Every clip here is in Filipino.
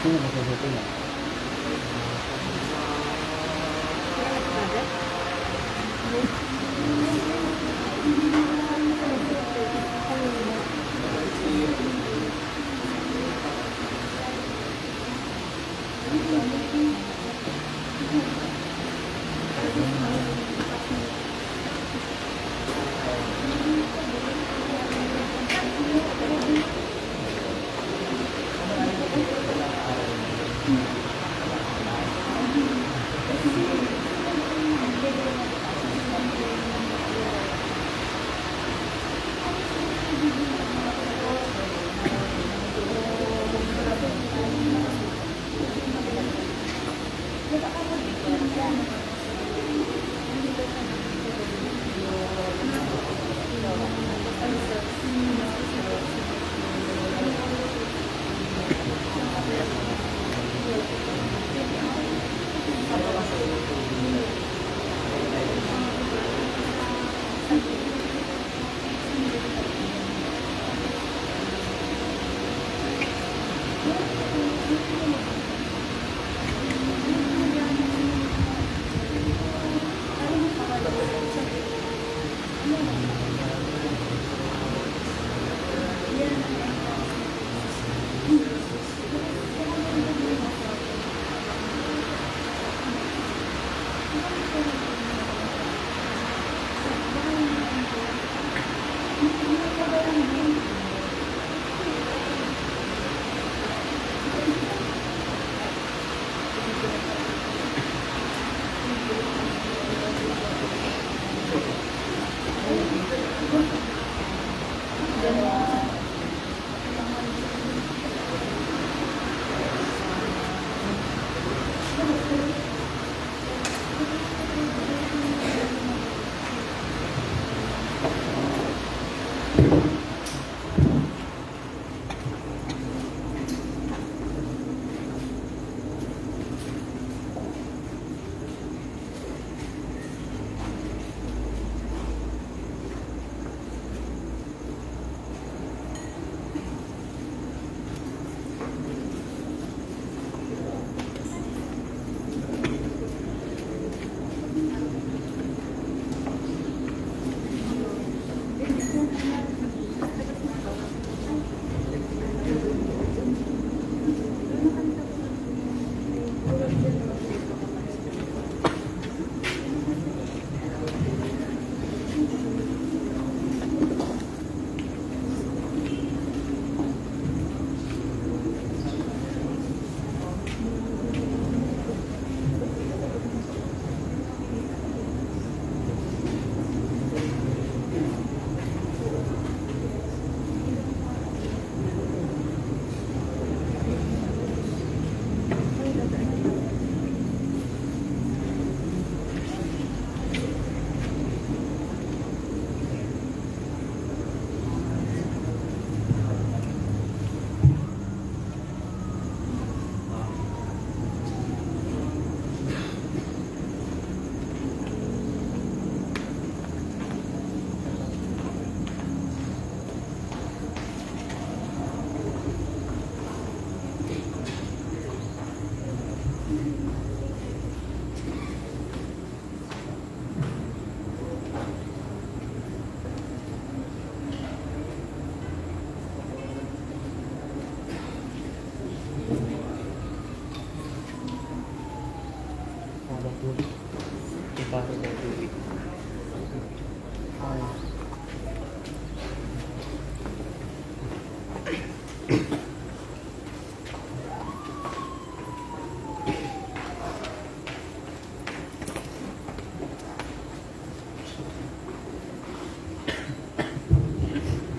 Sino magsusuti na?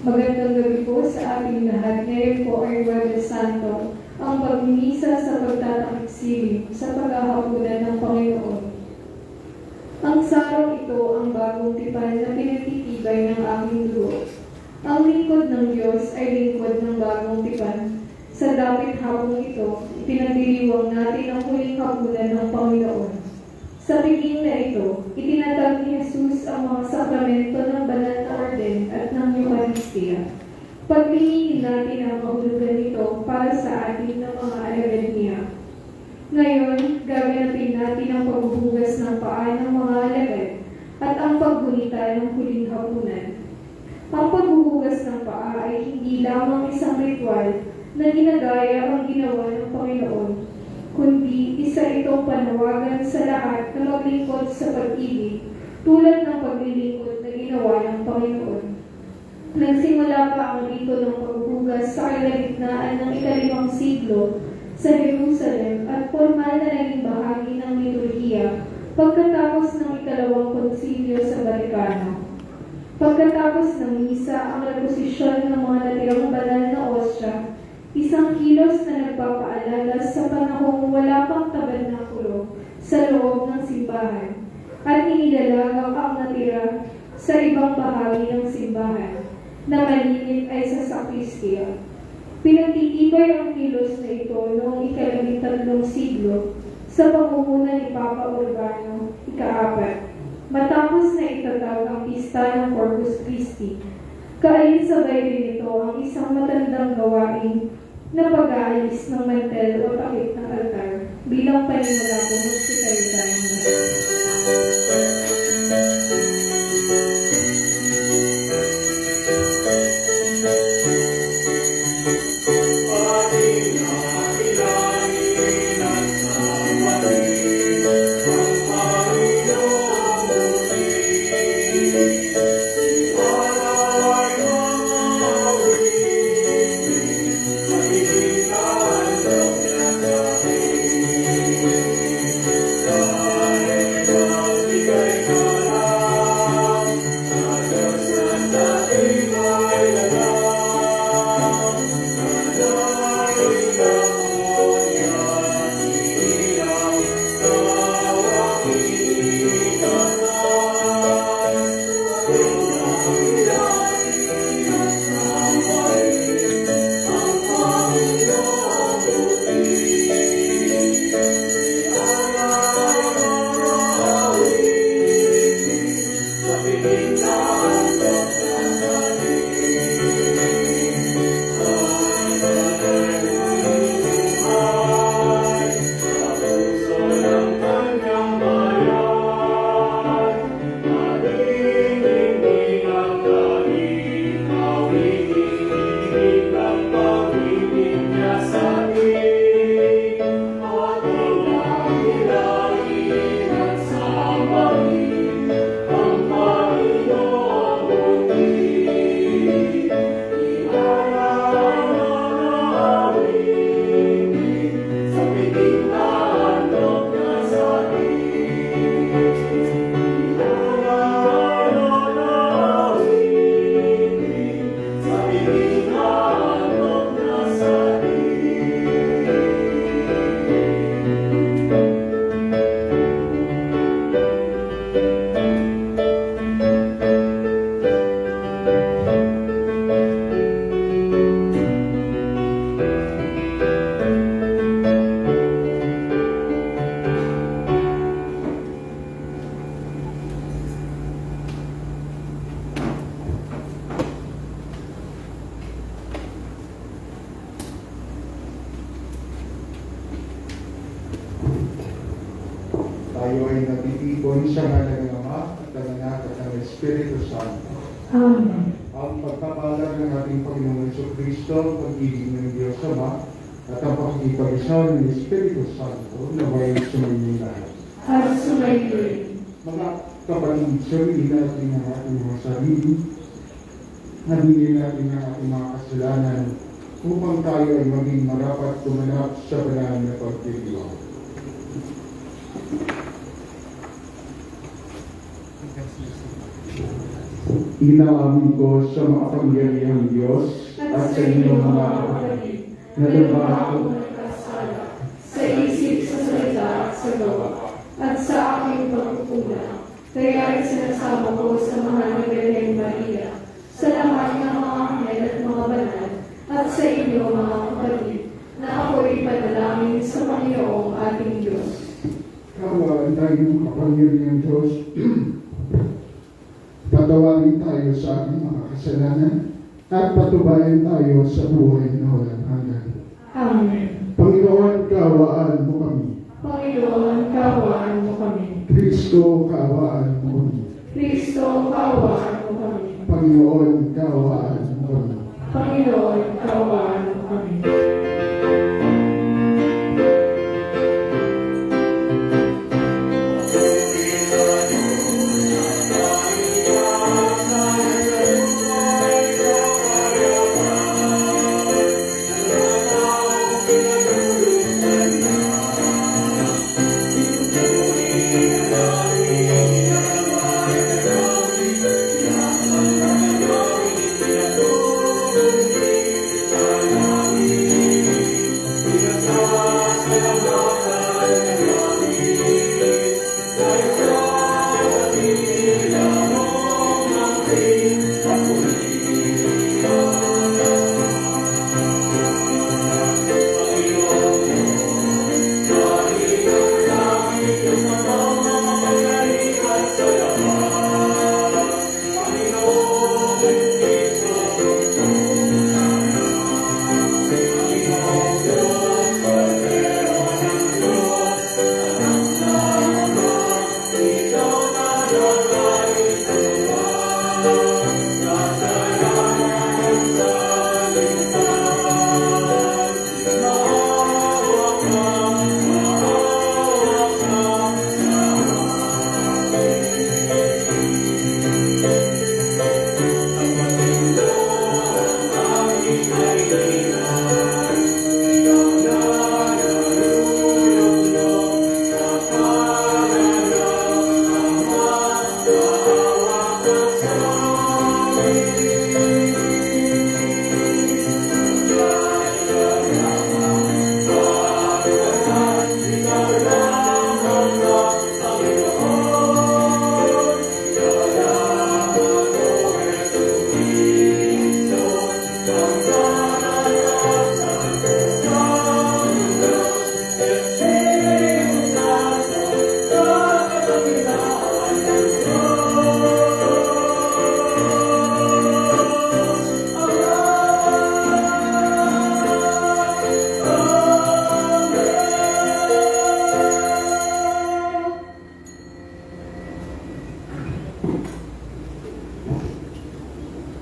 Magandang gabi po sa ating lahat. Ngayon po ay Huwebes Santo, ang pagmimisa sa pagtatakip sa paghahapunan ng Panginoon. Ang sarong ito ang bagong tipan na pinagtitibay ng aking dugo. Ang lingkod ng Diyos ay lingkod ng bagong tipan. Sa dapit hapong ito, pinagdiriwang natin ang huling hapunan ng Panginoon. Sa piging na ito, itinatag ni Jesus ang mga sakramento ng banal na orden at ng Eucharistia. Paglingin natin ang kahulugan nito para sa atin ng mga alagad niya. ng huling hapunan. Ang paghuhugas ng paa ay hindi lamang isang ritual na ginagaya ang ginawa ng Panginoon, kundi isa itong panawagan sa lahat na maglingkod sa pag-ibig tulad ng paglilingkod na ginawa ng Panginoon. Nagsimula pa ang rito ng paghuhugas sa kalagitnaan ng ika-5 siglo sa Jerusalem at formal na naging bahagi ng liturhiya pagkatapos ng ika-2 konsilyo sa Vatikano. Pagkatapos ng misa, ang reposisyon ng mga natirang banal na osya, isang kilos na nagpapaalala sa panahong wala pang tabernakulo sa loob ng simbahan at inilalagaw ang natira sa ibang bahagi ng simbahan na maliit ay sa sakristia. Pinagtitibay ang kilos na ito noong ika-13 siglo sa pamumuno ni Papa Urbano ika-4 matapos na itatag ang pista ng Corpus Christi. Kaayon-sabay din ito ang isang matandang gawain na pag-aalis ng mantel o takip ng altar bilang panimula ng hospitalidad ng lahat. Tayo ay natitipon sa ngalan ng Ama at ng Anak at ng Espiritu Santo. Amen. Ang pagpapalag ng ating Panginoong Jesucristo, ang pag-ibig ng Diyos Ama, at ang pakikipag-isa ng Espiritu Santo na may sumayin lahat. At sumayin. Mga kapatid, sabihin natin ang ating mga sarili, nabili natin ang ating mga kasalanan upang tayo ay maging marapat tumanap sa banal na pagtitiwala. Inaamin ko sa makapangyarihang Diyos at sa inyong mga kapatid na lubha ako nagkasala sa isip, sa salita at sa gawa, at sa aking pagkukulang. Kaya ay sinasama ko sa mahal na Birhen Maria, sa lahat ng mga anghel at mga banal, at sa inyo mga kapatid, na ako'y ipanalangin sa Panginoong ating Diyos. Kawaan tayong kapangyarihang Diyos. Patawarin tayo sa ating mga kasalanan at patubayan tayo sa buhay na walang hanggan. Amen. Panginoon, kaawaan mo kami. Panginoon, kaawaan mo kami. Kristo, kaawaan mo kami. Kristo, kaawaan mo kami. Panginoon, kaawaan mo kami. Panginoon, kaawaan mo kami.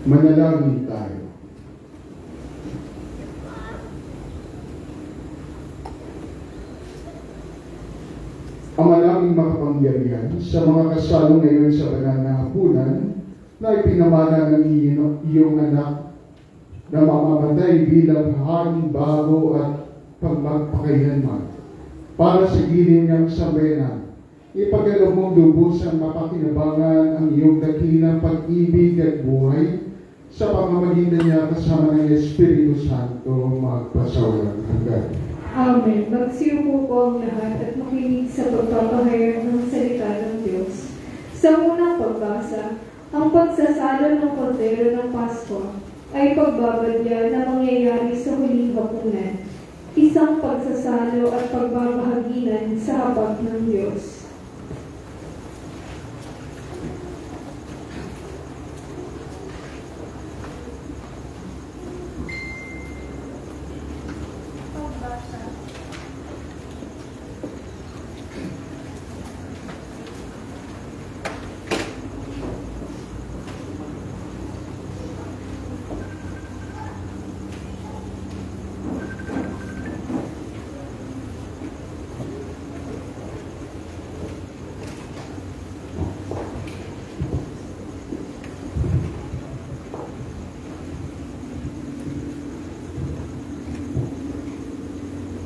Manalangin tayo. Ama naming makapangyarihan, sa mga kasalo ngayon sa banal na hapunan, na ipinamana ng iyong anak na mamamatay bilang haring bago at pagmagpakailanman. Para sa giling niyang sambayanan, ipagkaloob mong lubos ang mapakinabangan ang iyong dakilang pag-ibig at buhay sa pamamagitan niya kasama ng Espiritu Santo magpasawalang hanggan. Amen. Magsiupo po ang lahat at makinig sa pagpapahayag ng salita ng Diyos. Sa unang pagbasa, ang pagsasalo ng kordero ng Pasko ay pagbabadya na mangyayari sa huling hapunan, isang pagsasalo at pagbabahaginan sa habag ng Diyos.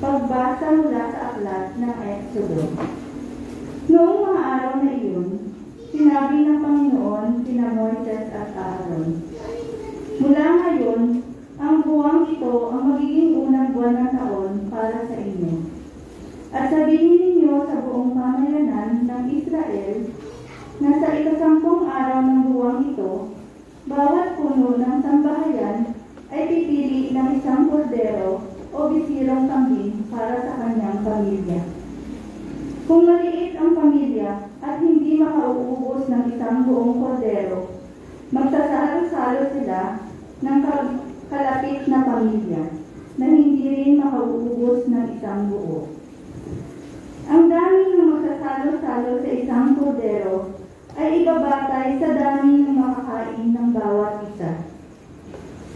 Pagbasa mula sa aklat ng Exodo. Noong mga araw na iyon, sinabi ng Panginoon kina Moises at Aaron, "Mula ngayon, ang buwang ito ang magiging unang buwan ng taon para sa inyo. At sabihin ninyo sa buong pamayanan ng Israel na sa ikasampung araw ng buwang ito, bawat puno ng sambahayan ay pipili ng isang kordero o bisirang kambing para sa kanyang pamilya. Kung maliit ang pamilya at hindi makauubos ng isang buong kordero, magsasalo-salo sila ng kalapit na pamilya na hindi rin makauubos ng isang buo. Ang dami ng magsasalo-salo sa isang kordero ay ibabatay sa dami ng makakain ng bawat isa.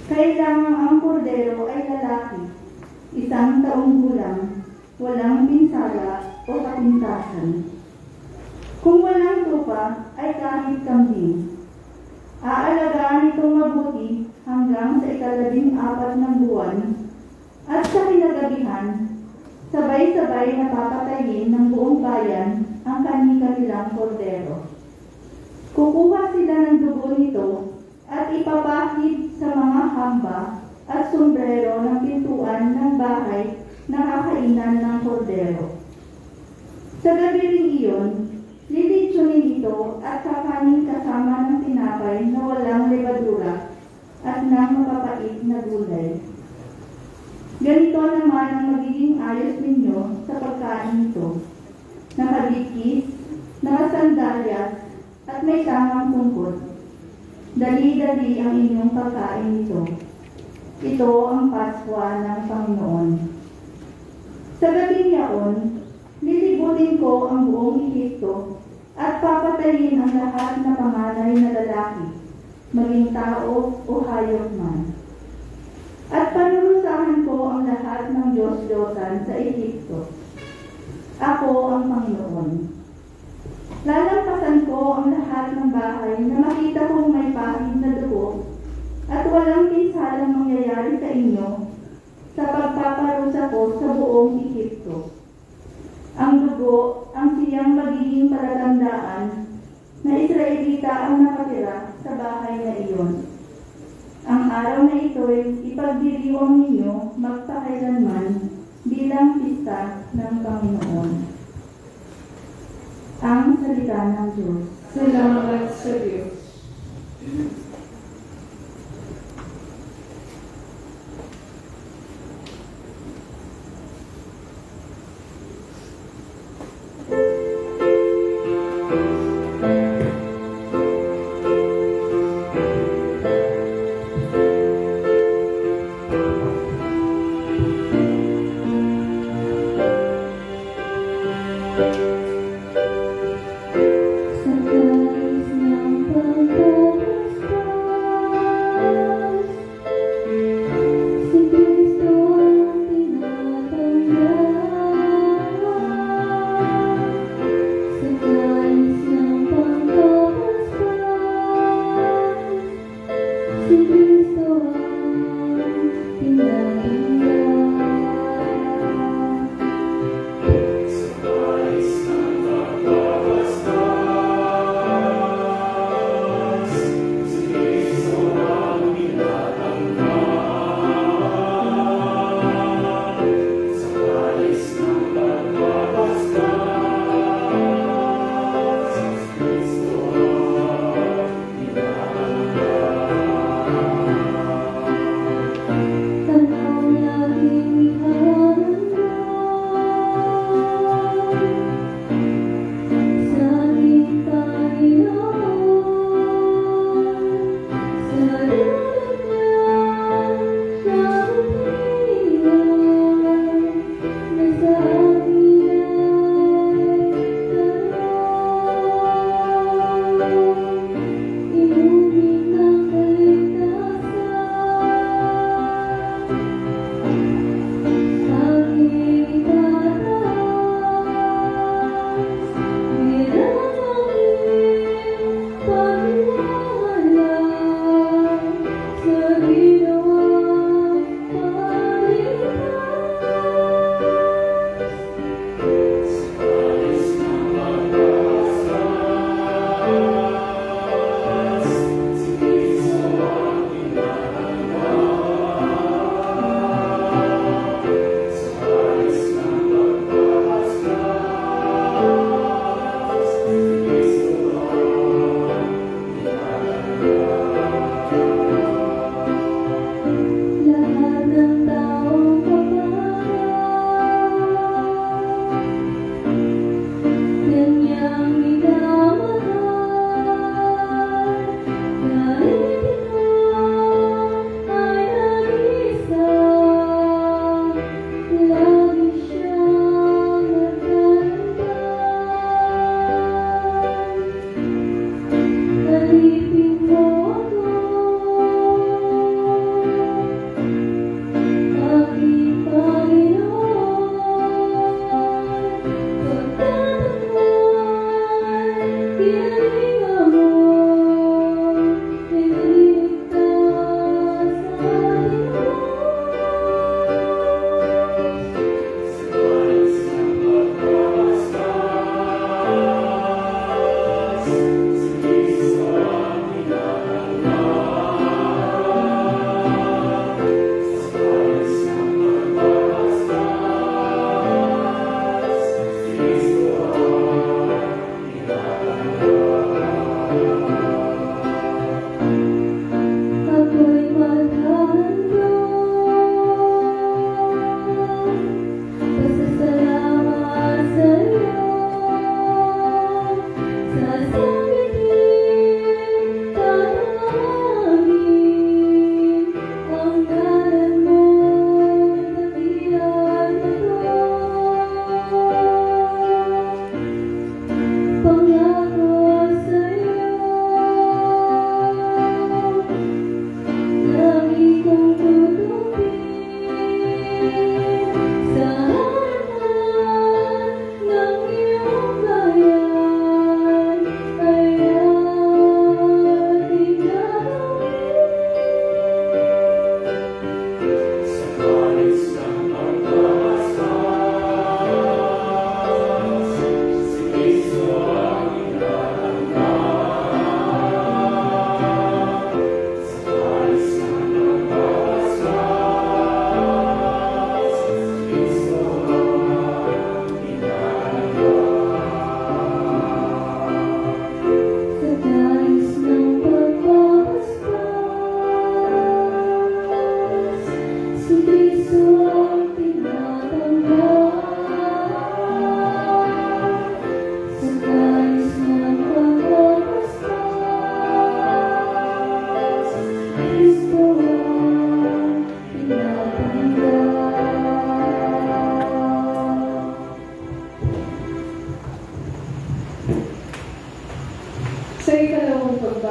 Kailangan ang kordero ay lalaki, 1 taong gulang, walang pinsala o kapintasan. Kung walang tupa ay kahit kambing. Aalagaan itong mabuti hanggang sa 14 ng buwan at sa kinagabihan, sabay-sabay na papatayin ng buong bayan ang kani-kanilang kordero. Kukuha sila ng dugo nito at ipapahid sa mga hamba at sombrero ng pintuan ng bahay na kakainan ng kordero. Sa gabi rin iyon, lilitsunin ito at kakanin kasama ng tinapay na walang levadura at ng mapapait na gulay. Ganito naman ang magiging ayos ninyo sa pagkain nito. Nakabikis, nakasandalyas, at may tamang tungkod. Dali-dali ang inyong pagkain nito. Ito ang Paskwa ng Panginoon. Sa gabing yaon, lilibutin ko ang buong Ehipto at papatayin ang lahat na panganay na lalaki, maging tao o hayop man. At panurusahan ko ang lahat ng Diyos-Diyosan sa Ehipto. Ako ang Panginoon. Lalampasan ko ang lahat ng bahay na makita kong may pahid na dugo at walang pinsalang mangyayari sa inyo sa pagpaparusa ko sa buong Ehipto. Ang dugo ang siyang magiging palatandaan na Israelita ang nakatira sa bahay na iyon. Ang araw na ito'y ipagdiriwang ninyo magpakailanman bilang pista ng Panginoon. Ang salita ng Diyos. Salamat sa Diyos. Sa talis ng pagkabas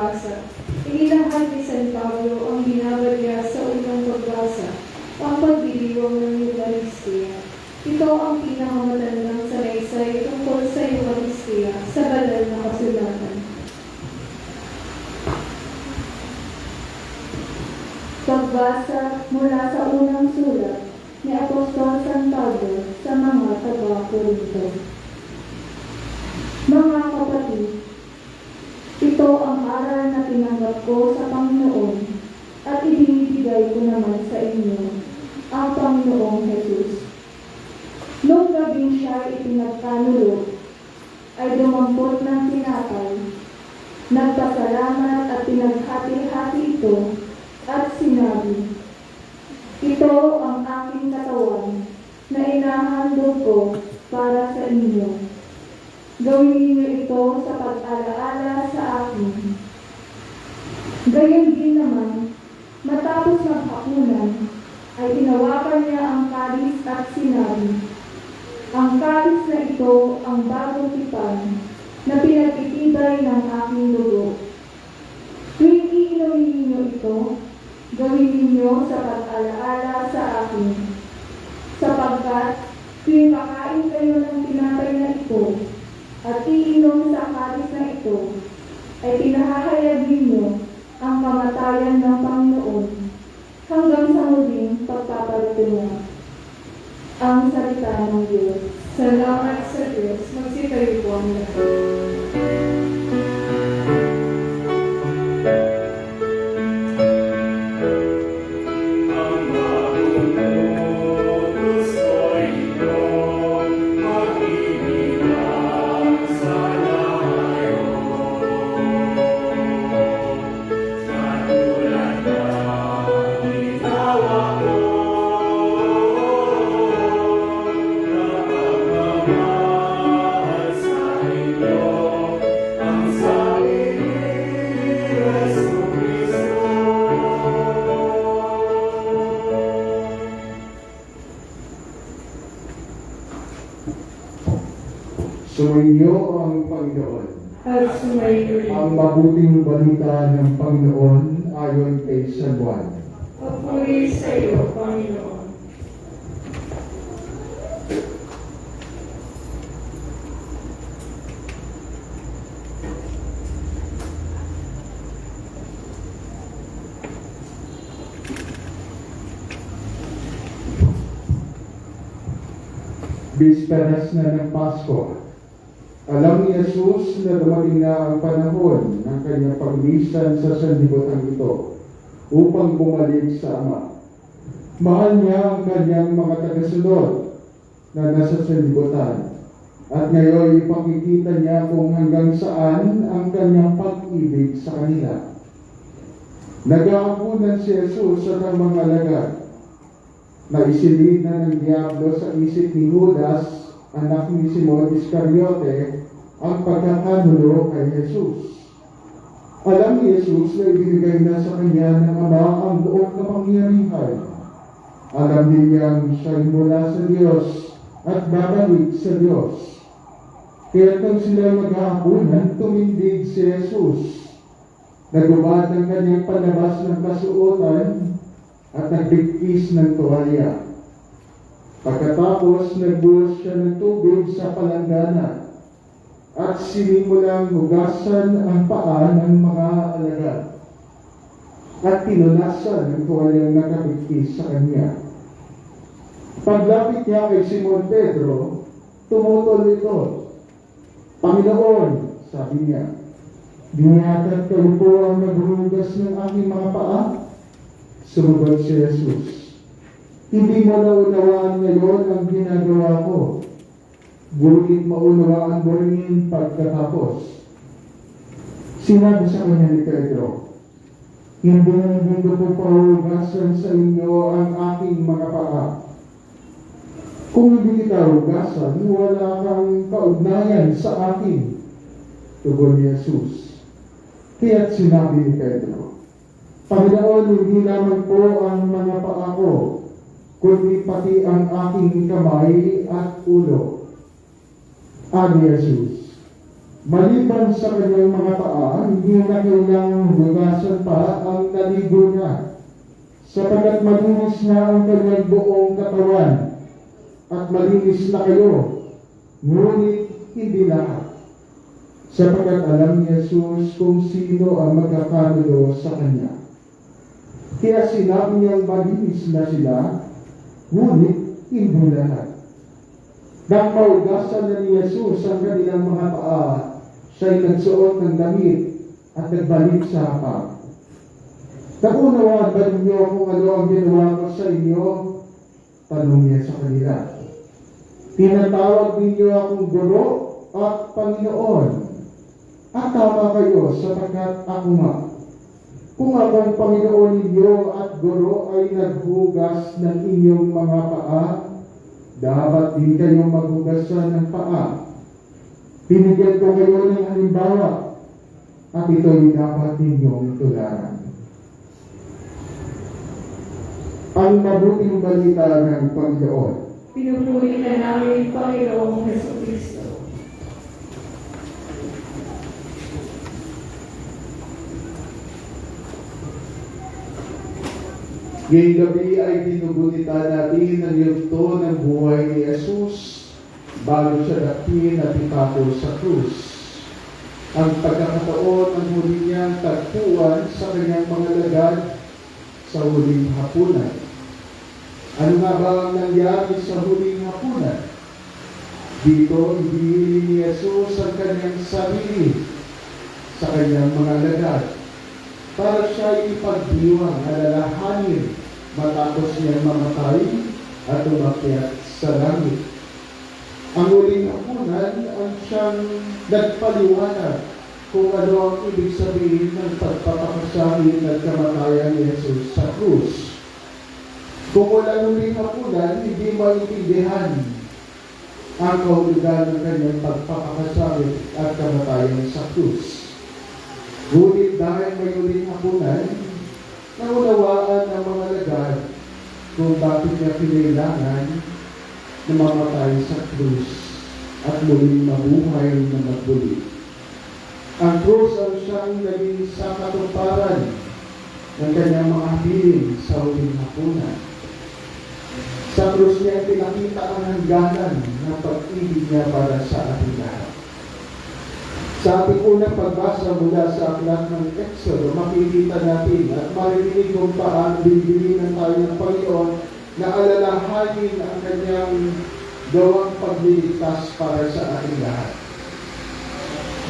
pagbasa. Inilahad ni San Pablo ang binabalya sa unang pagbasa, ang pagdiriwang ng Eucharistia. Ito ang pinakamatandang salaysay tungkol sa Eucharistia sa banal na kasulatan. Pagbasa mula sa unang sulat ni Apostol San Pablo sa mga taga-Korinto. Mga kapatid, ito ang aral na tinanggap ko sa Panginoon at ibinibigay ko naman sa inyo, ang Panginoong Jesus. Nung gabing siya ipinagkanulo, ay dumampot ng tinapay, nagpasalamat at pinaghati-hati ito, at sinabi, "Ito ang aking katawan na inahandog ko para sa inyo. Gawin niyo ito sa pag-alaala sa akin." Gayon din naman, matapos maghapunan, ay hinawakan niya ang kalis at sinabi, "Ang kalis na ito ang bagong tipan na pinag-itibay ng aking dugo. Tuwing iinumin ninyo ito, gawin ninyo sa pag-alaala sa akin. Sapagkat tuwing kakain kayo ng tinapay na ito at iinom sa kalis na ito, ay pinahahayag ninyo ang kamatayan ng Panginoon hanggang sa muling pagpaparito niya." Ang salita ng Diyos. Salamat sa Diyos. Magsitayo po ang lahat. Sumainyo ang Panginoon. At sumayo Ang mabuting balita ng Panginoon ayon kay San Juan. papuri sa iyo, Panginoon. Bisperas na ng Pasko. Alam ni Jesus na dumating na ang panahon ng kanyang paglisan sa sanlibutan ito upang bumalik sa Ama. Mahal niya ang kanyang mga tagasunod na nasa sanlibutan at ngayon ipakikita niya kung hanggang saan ang kanyang pag-ibig sa kanila. Nag-aapunan si Jesus at ang mga alagad na isilid na ng Diablo sa isip ni Judas, anak ni Simon Iscariote, ang pagkakanulo kay Jesus. Alam ni Jesus na ibinigay na sa kanya ng Ama ang buong kapangyarihan. Alam din niyang siya'y mula sa Diyos at babalik sa Diyos. Kaya kung sila maghahapunan, tumindig si Jesus. Nagubad ang kanyang palabas ng kasuotan at nagbigkis ng tuwalya. Pagkatapos, nagbuhos siya ng tubig sa palanggana at sinimulang hugasan ang paa ng mga alagad at pinunasan ng tuwalyang nakabigkis sa kanya. Paglapit niya kay Simon Pedro, tumutol ito. "Panginoon," sabi niya, "Diniyatat kayo po ang naghuhugas ng aking mga paa?" Sumagot si Jesus, "Hindi mo naunawaan ngayon ang ginagawa ko. Ngunit maunawaan mo rin pagkatapos." Sinabi sa kanya ni Pedro, hindi ko po pahugasan sa inyo ang aking mga paa. Kung hindi kita hugasan, wala kang kaugnayan sa akin." Tugon ni Jesus. Kaya't sinabi ni Pedro, "Panginoon, hindi lamang po ang mga paa ko, kundi pati ang aking kamay at ulo." Ani Jesus, Maliban sa kanyang mga paa, hindi na kailangang hugasan pa ang naligo niya, sapagkat malinis na ang kanyang buong katawan, at malinis na kayo, ngunit hindi lahat. Sapagkat alam ni Jesus kung sino ang magkakanulo sa kanya. Kaya sinabi niyang malinis na sila, ngunit hindi lahat. Nang maugasan na ni Jesus ang kanilang mga paa, siya'y nagsuot ng damit at nagbalik sa hapag. Naunawaan ba ninyo kung ano ang ginawa ko sa inyo? Tanong niya sa kanila. Tinatawag ninyo akong guro at Panginoon. At tama kayo sapagkat ako nga. Kung akong Panginoon ninyo at guro ay naghugas ng inyong mga paa, dapat din kayong maghugasan ng paa. Binigyan ko kayo ng halimbawa, at ito'y dapat ninyong tularan. Ang mabuting balita ng Panginoon. Pinupuri ka namin, Panginoong Jesucristo. Ngayong gabi ay ginugunita natin ang yugto ng buhay ni Jesus bago siya dakiin at ipako sa krus. Ang pagkakataon ng huli niyang tagpuan sa kanyang mga lagad sa huling hapunan. Ano nga ba ang nangyari sa huling hapunan? Dito, ibinili ni Jesus ang kanyang sarili sa kanyang mga lagad para siya ipagdiwang, alalahanin matapos niyang mamatay at umakyat sa langit. Ang huling hapunan ang siyang nagpaliwanag kung ano ang ibig sabihin ng pagpapakasahin at kamatayan ni Jesus sa krus. Kung walang huling hapunan, hindi maintindihan ang kahulugan ng kanyang pagpapakasahin at kamatayan sa krus. Ngunit dahil may huling hapunan, naunawaan ng mga lagad kung bakit niya kinailangan na mamatay sa krus at muling mabuhay na magbuli. Ang krus ang siyang naging sakatuparan ng kanyang mga hiling sa huling hapunan. Sa krus niya pinakita ang hangganan ng pag-ibig niya para sa ating lahat. Sa ating unang pagbasa mula sa aklat ng Exodo, makikita natin at marinig kung paano bibilinan tayo ng Panginoon na alalahanin ang kanyang gawang pagliligtas para sa ating lahat.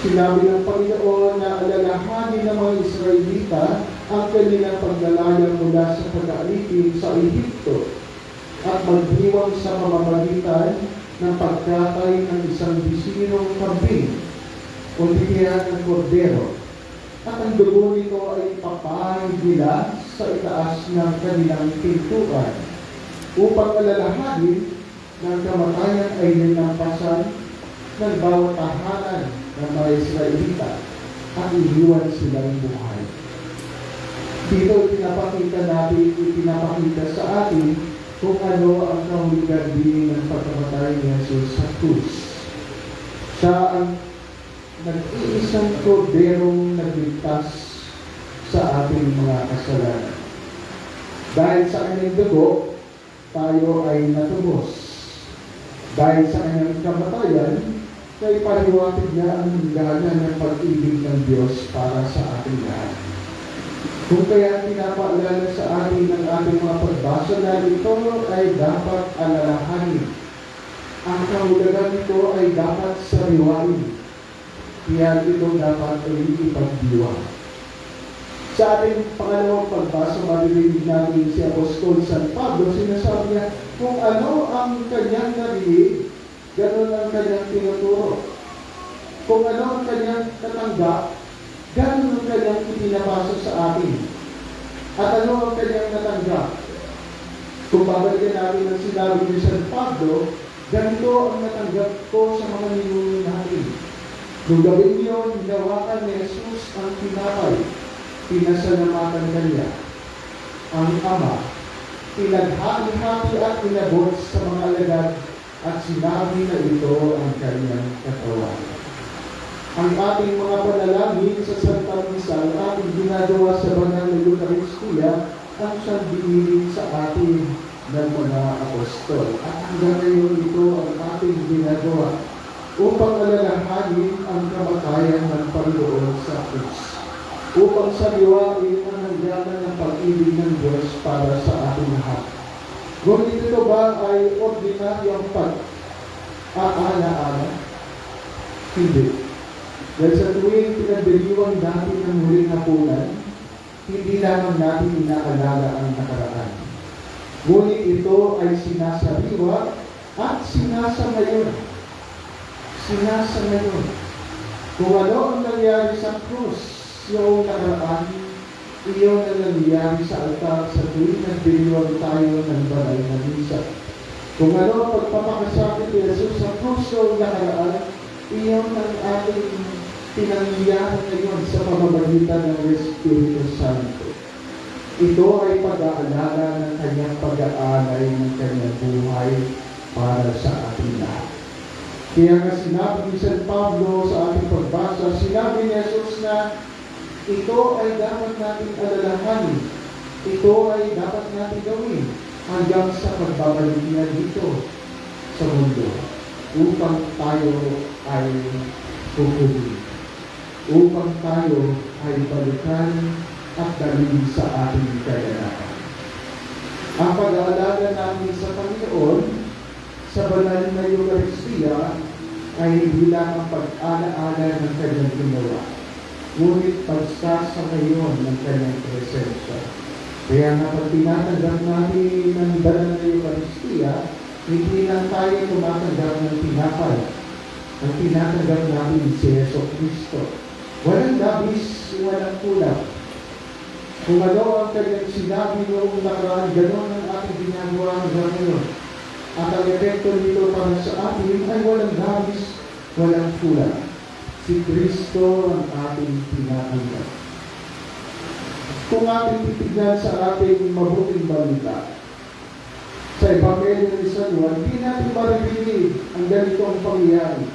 Sinabi ng Panginoon na alalahanin ng mga Israelita ang kanilang paglalaya mula sa pag-aalitin sa Ehipto at magdiwang sa pamamagitan ng pagkatay ng isang bisinong kambing o tiyan ng kordero, at ang dugo nito ay papahid nila sa itaas ng kanilang pintuan upang alalahanin ng kamatayan ay ninampasan ng bawat tahanan ng mga Israelita at iniwan silang buhay. Dito ipinapakita sa atin kung ano ang kahulugan din ng pagkamatay ni Jesus sa krus. Siya ang nag-iisang korderong nagligtas sa ating mga kasalanan. Dahil sa kanyang dugo, tayo ay natubos. Dahil sa kanyang kamatayan, kay paliwanag niya ang hangganan ng pag-ibig ng Diyos para sa ating lahat. Kung kaya pinapaalala sa atin ng ating mga pagbasa na ito ay dapat alalahanin. Ang kahulugan nito ay dapat sariwain. Kaya ito dapat ay ipagdiwang. Sa ating pangalawang pagbasa, maririnig natin si Apostol San Pablo, sinasabi niya, kung ano ang kanyang narinig, gano'n ang kanyang tinuturo. Kung ano ang kanyang katanggap, gano'n ang kanyang ipinapasa sa atin. At ano ang kanyang natanggap? Kung babalikan natin ang sinabi ni San Pablo, ganito ang natanggap ko sa mga ninuno natin. Nung gawin yun, hinawakan ni Jesus ang tinapay, pinasalamatan kanya. Ang Ama, pinaghati-hati at inabot sa mga alagad at sinabi na ito ang kanyang katawan. Ang ating mga panalangin sa Santa Misa, ang ating ginagawa sa banal na Eucharistia, ang siyang binilin sa atin ng mga apostol. At hanggang ngayon ito ang ating ginagawa upang alalahanin ang kamatayan ng Panginoon sa krus, upang saliwain ang hangganan ng pag-ibig ng Diyos para sa ating lahat. Ngunit ito ba ay ordinaryong pag-aala-ala? Hindi. Dahil sa tuwing pinagdiriwang natin ng huling hapunan, hindi lamang natin inaalala ang nakaraan. Ngunit ito ay sinasariwa at sinasangayon. Sinasangayon. Kung ano ang nangyari sa krus yung nakaraan, iyon ang nangyari sa altar sa tuwing nagdiriwang tayo ng banal na misa. Kung ano ang pagpapakasakit ni Jesus sa krus yung nakaraan, iyon ang ating pinangyayahan ngayon sa pamamagitan ng Espiritu Santo. Ito ay pag-aalala ng kanyang pag-aalay ng kanyang buhay para sa ating lahat. Kaya nga sinabi ni San Pablo sa ating pagbasa, sinabi ni Jesus na ito ay dapat natin alalahanin. Ito ay dapat natin gawin hanggang sa pagbabalik niya dito sa mundo upang tayo ay pupuli, upang tayo ay balikan at dalhin sa ating kaganapan. Ang pag-aalala namin sa Panginoon sa banal na Eucharistia ay hindi lamang pag-alaala ng kanyang ginawa, ngunit pagsasangayon ng kanyang presensya. Kaya nga pag tinatanggap natin ng banal na Eucharistia, hindi lang tayo tumatanggap ng tinapay. Ang tinatanggap natin si Yeso Cristo. Walang labis, walang kulang. Kung ano ang kanyang sinabi noong nakaraan, gano'n ang ating ginagawa hanggang ngayon. At ang epekto nito para sa atin ay walang labis, walang kulang. Si Cristo ang ating tinatanggap. Kung ating titignan sa ating mabuting balita, sa Ebanghelyo ni San Juan, hindi natin maririnig ang ganitong pangyayari.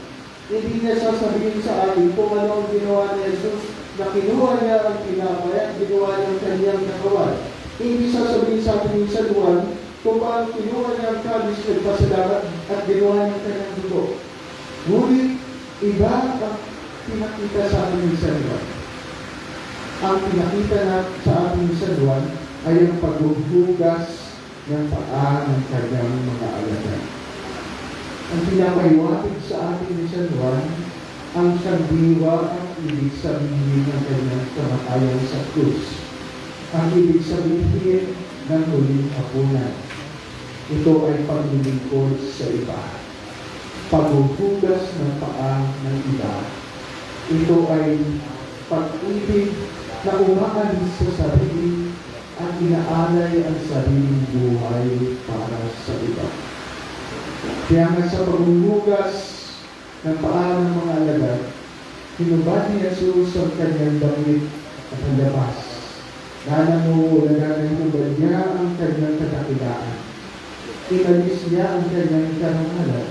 Hindi niya sasabihin sa atin kung ano ang ginawa ni Jesus, na kinuha niya ang tinapay at ginawa niya ang kanyang nagawa. Hindi sasabihin sa atin ni San Juan kung paano kinuha niya ang kalis ng pasalamat at ginawa niya ang kanyang dugo. Ngunit iba ang pinakita sa atin ni San Juan. Ang pinakita na sa atin ni San Juan ay ang paghuhugas ng paa ng kanyang mga alagad. Ang pinapaiwatig sa atin ni San Juan, ang sandiwa ang ibig sabihin ng kanyang kamatayan sa krus. Ang ibig sabihin ng huling hapunan. Ito ay paglilingkod sa iba. Paghuhugas ng paa ng iba. Ito ay pag-ibig na umaalis sa sarili at inaalay ang sariling buhay para sa iba. Kaya nga sa paghuhugas ng paa ng mga alagad, hinubad ni Jesus ang kanyang damit at ang labas. Nananguulagan ng hubad niya ang kanyang kadakilaan. Inalis niya ang kanyang karangalan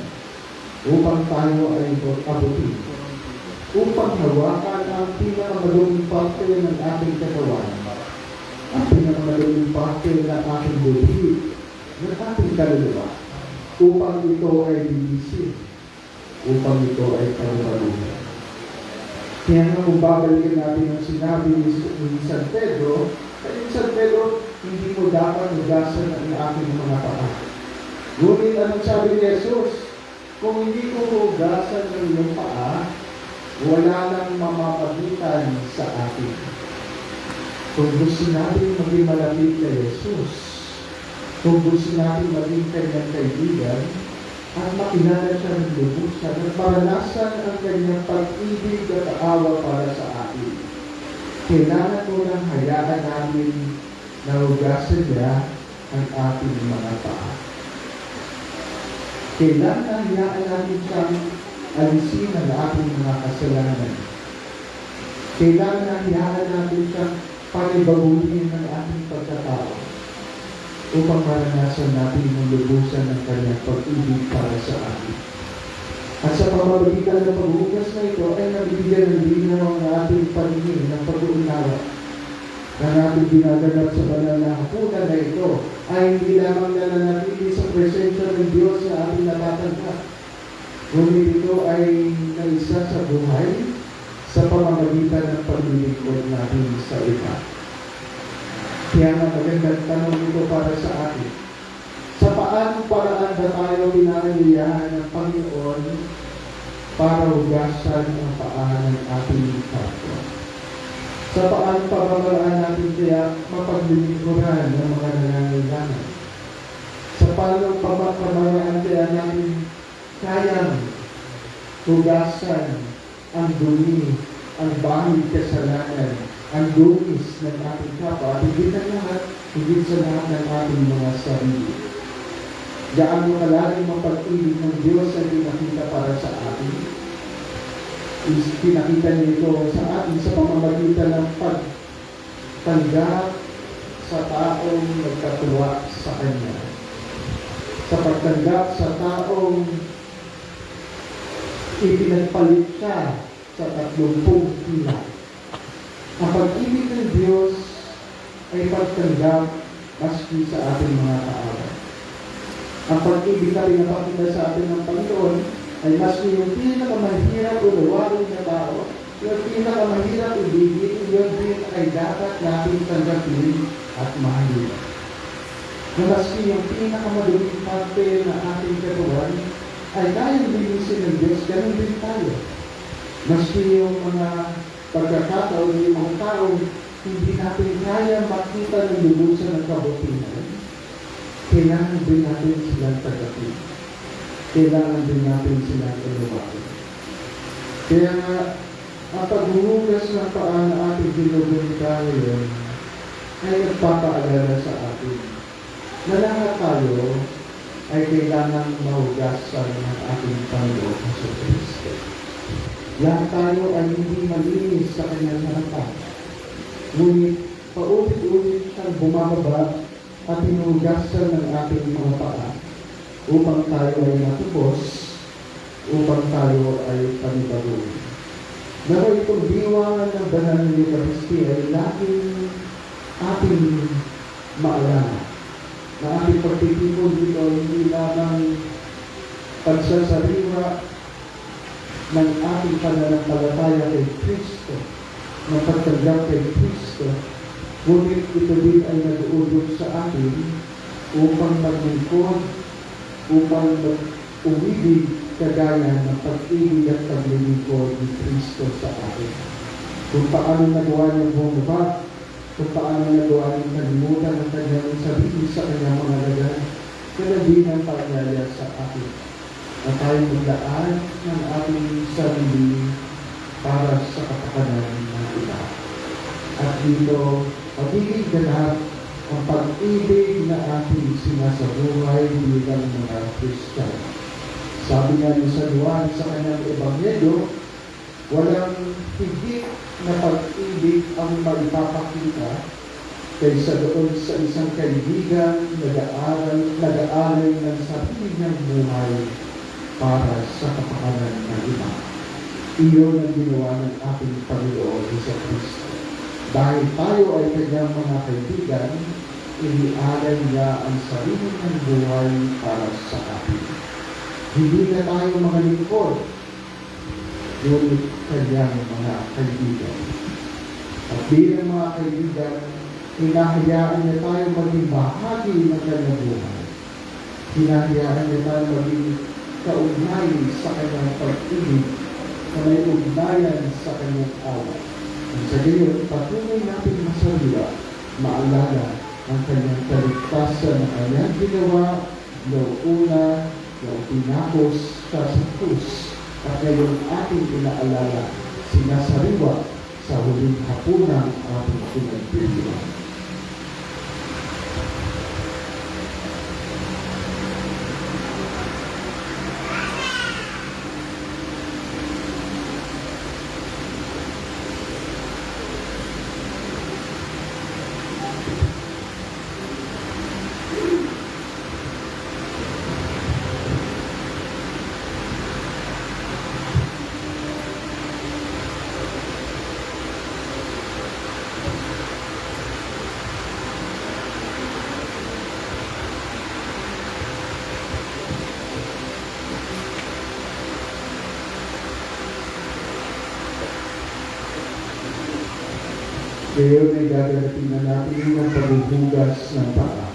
upang tayo ay abutin. Upang hawakan ang pinakamaluming parte ng ating katawan, ang pinakamaluming parte ng ating buhay, ng ating kaluluwa, upang ito ay linisin, upang ito ay pagbaluhan. Kaya nga kung babalikan natin ang sinabi ni San Pedro, ay San Pedro, hindi mo dapat hugasan ang aking mga paa. Ngunit anong sabi ni Jesus? Kung hindi ko hugasan ang iyong paa, wala nang mamapagitan sa atin. Kung gusto natin maging malapit kay Jesus, kung gusto natin maging kanyang kaibigan, at makilala siya ng lubusan, at maranasan ang kanyang pag-ibig at awa para sa atin, kailangan mo nang hayaan namin na hugasan niya ang ating mga paa. Kailangan hayaan natin siyang alisin ang ating mga kasalanan. Kailangan hayaan natin siyang panibaguhin ang ating pagkatao upang maranasan natin yung lubusan ng kanyang pag-ibig para sa atin. At sa pamamagitan ng paghuhugas na ito ay nabibigyan ng linaw ang ating paningin ng pag-uunawa na natin ginaganap sa banal na hapunan na ito ay hindi lamang nananatili sa presensya ng Diyos na ating natatanggap. Ngunit ito ay naisa sa buhay sa pamamagitan ng paglilingkod natin sa iba. Kaya nga magandang tanong ito para sa atin. Sa paanong paraan ba tayo pinangyayaan ng Panginoon para hugasan ang paa ng ating kapwa? Sa paanong pamamaraan natin kaya mapaglilingkuran ng mga nangangailangan? Sa paanong pamamaraan kaya natin kayang hugasan ang dumi, ang bahid kasalanan, ang dumis ng ating kapwa, at higit sa lahat ng ating mga sarili. Gaano kalalim ang pag-ibig ng Diyos ang pinakita para sa atin. Pinakita niya ito sa atin sa pamamagitan ng pagtanggap sa taong nagkatuwa sa Kanya. Sa pagtanggap sa taong ipinagpalit siya sa 30 pilat. Ang pag-ibig ng Diyos ay pagtanggap maski sa ating mga kaaway. Ang pag-ibig na pinapakita sa atin ng Panginoon ay maski yung pinakamahirap unawain na tao, yung pinakamahirap ibigin, yun din ay dapat natin tanggapin at mahalin. Na maski yung pinakamaduming parte na ating katawan ay kayang linisin ng Diyos, ganun din tayo. Maski yung mga pagkakataon ng mga tao, hindi natin kaya makita ng lubusan ng kabutihan. Kailangan din natin silang tagapin. Kailangan din natin silang unawain. Kaya nga, ang paghuhugas ng paa na ating binubunta ngayon ay nagpapaalala sa atin na lahat tayo ay kailangan mahugasan ng ating Panginoon sa Kristo. Lahat tayo ay hindi malinis sa Kanyang harapan. Ngunit paulit-ulit siyang bumababa at hinugasan ng ating mga paa upang tayo ay matubos, upang tayo ay panibaguhin. Nawa itong diwangan ng banal na Eucharistia ay laging ating maalala na ating pagtitipon dito hindi lamang pagsasariwa ng ating pananampalataya kay Kristo, ng pagtanggap kay Kristo, ngunit ito din ay nag-uudog sa atin upang maglingkod, upang umibig kagaya ng pag-ibig at paglilingkod ni Kristo sa atin. Kung paano nagawa niyang bumaba, kung paano nagawa niyang kalimutan ang kanyang sarili sa kanyang mga dagan, kaya din ang panyaya sa atin. At tayo magdaan ng ating sarili para sa kapakanan ng iba. At dito, pagiging ganap ang pag-ibig na ating sinasabuhay bilang mga Kristiyano. Sabi nga ni San Juan sa kanyang Ebanghelyo, walang higit na pag-ibig ang maipapakita kaysa doon sa isang kaibigan nag-aalay ng sarili niyang buhay para sa kapakanan ng iba. Iyon ang ginawa ng ating Panginoon sa Kristo. Dahil tayo ay kanyang mga kaibigan, inialay niya ang sarili ng buhay para sa atin. Hindi na tayo mga lingkod, ngunit kanyang mga kaibigan. At bilang mga kaibigan, hinahayaan niya tayo maging bahagi ng kanyang buhay. Hinahayaan niya tayo maging kaugnay sa kanyang pag-ibig na may ugnayan sa kanyang awa. At sa gayon, patuloy natin masariwa, maalala ang kanyang kaligtasan na kanyang ginawa noong una, noong pinakos sa krus. At ngayon ating inaalala, sinasariwa sa huling hapunan ating pinagpilihan. Ngayon ay dadalating na natin ang paghuhugas ng paa.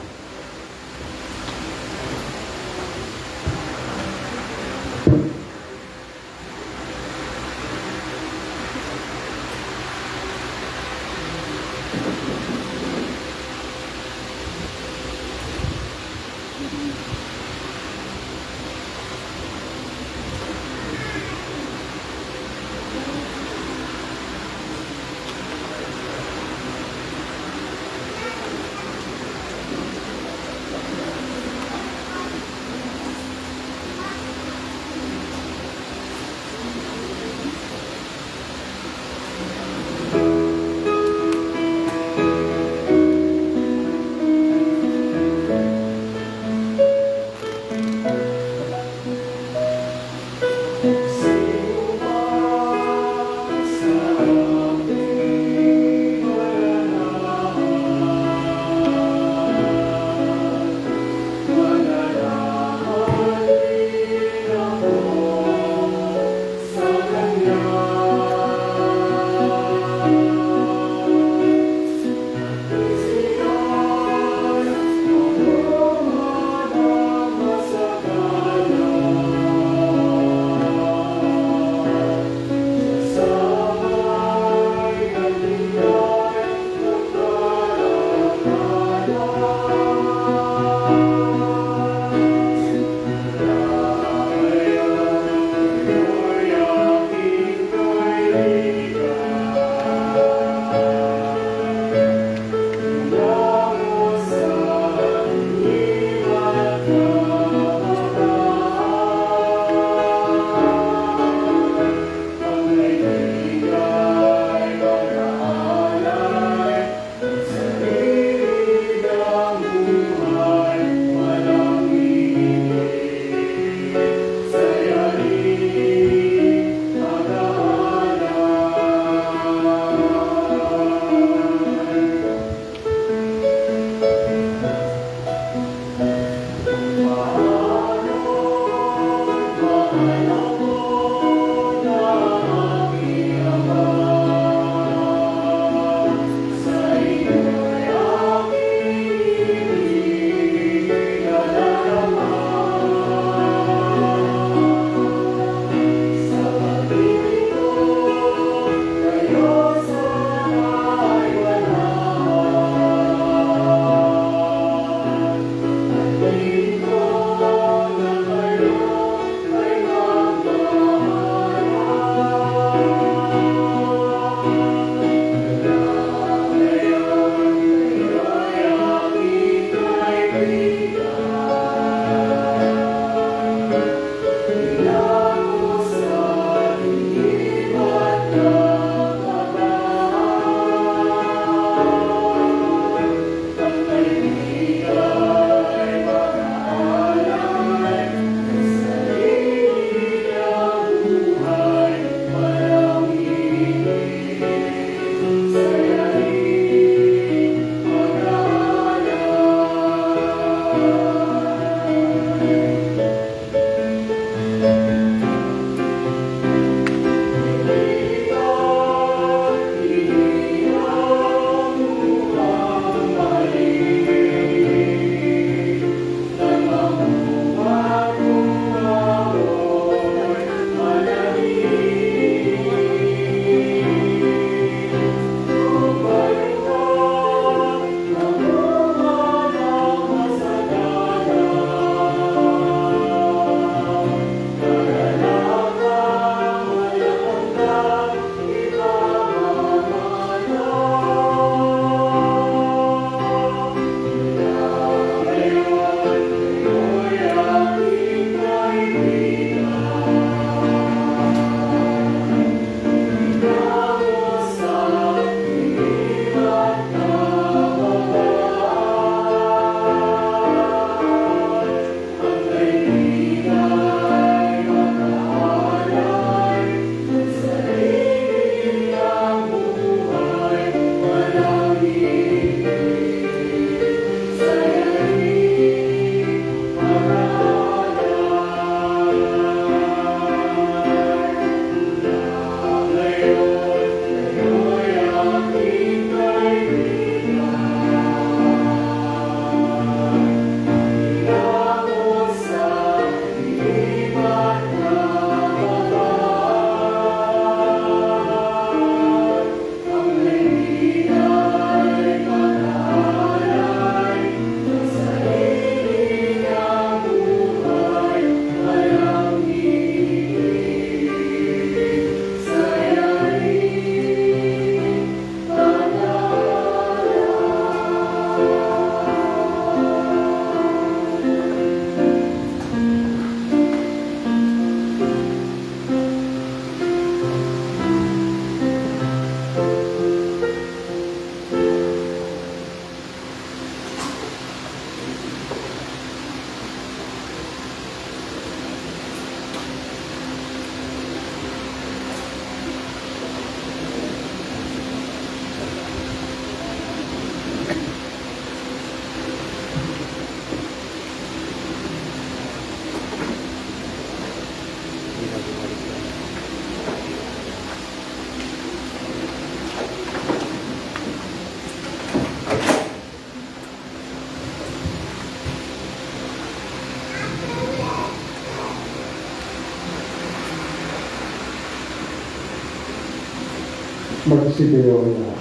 magsideola.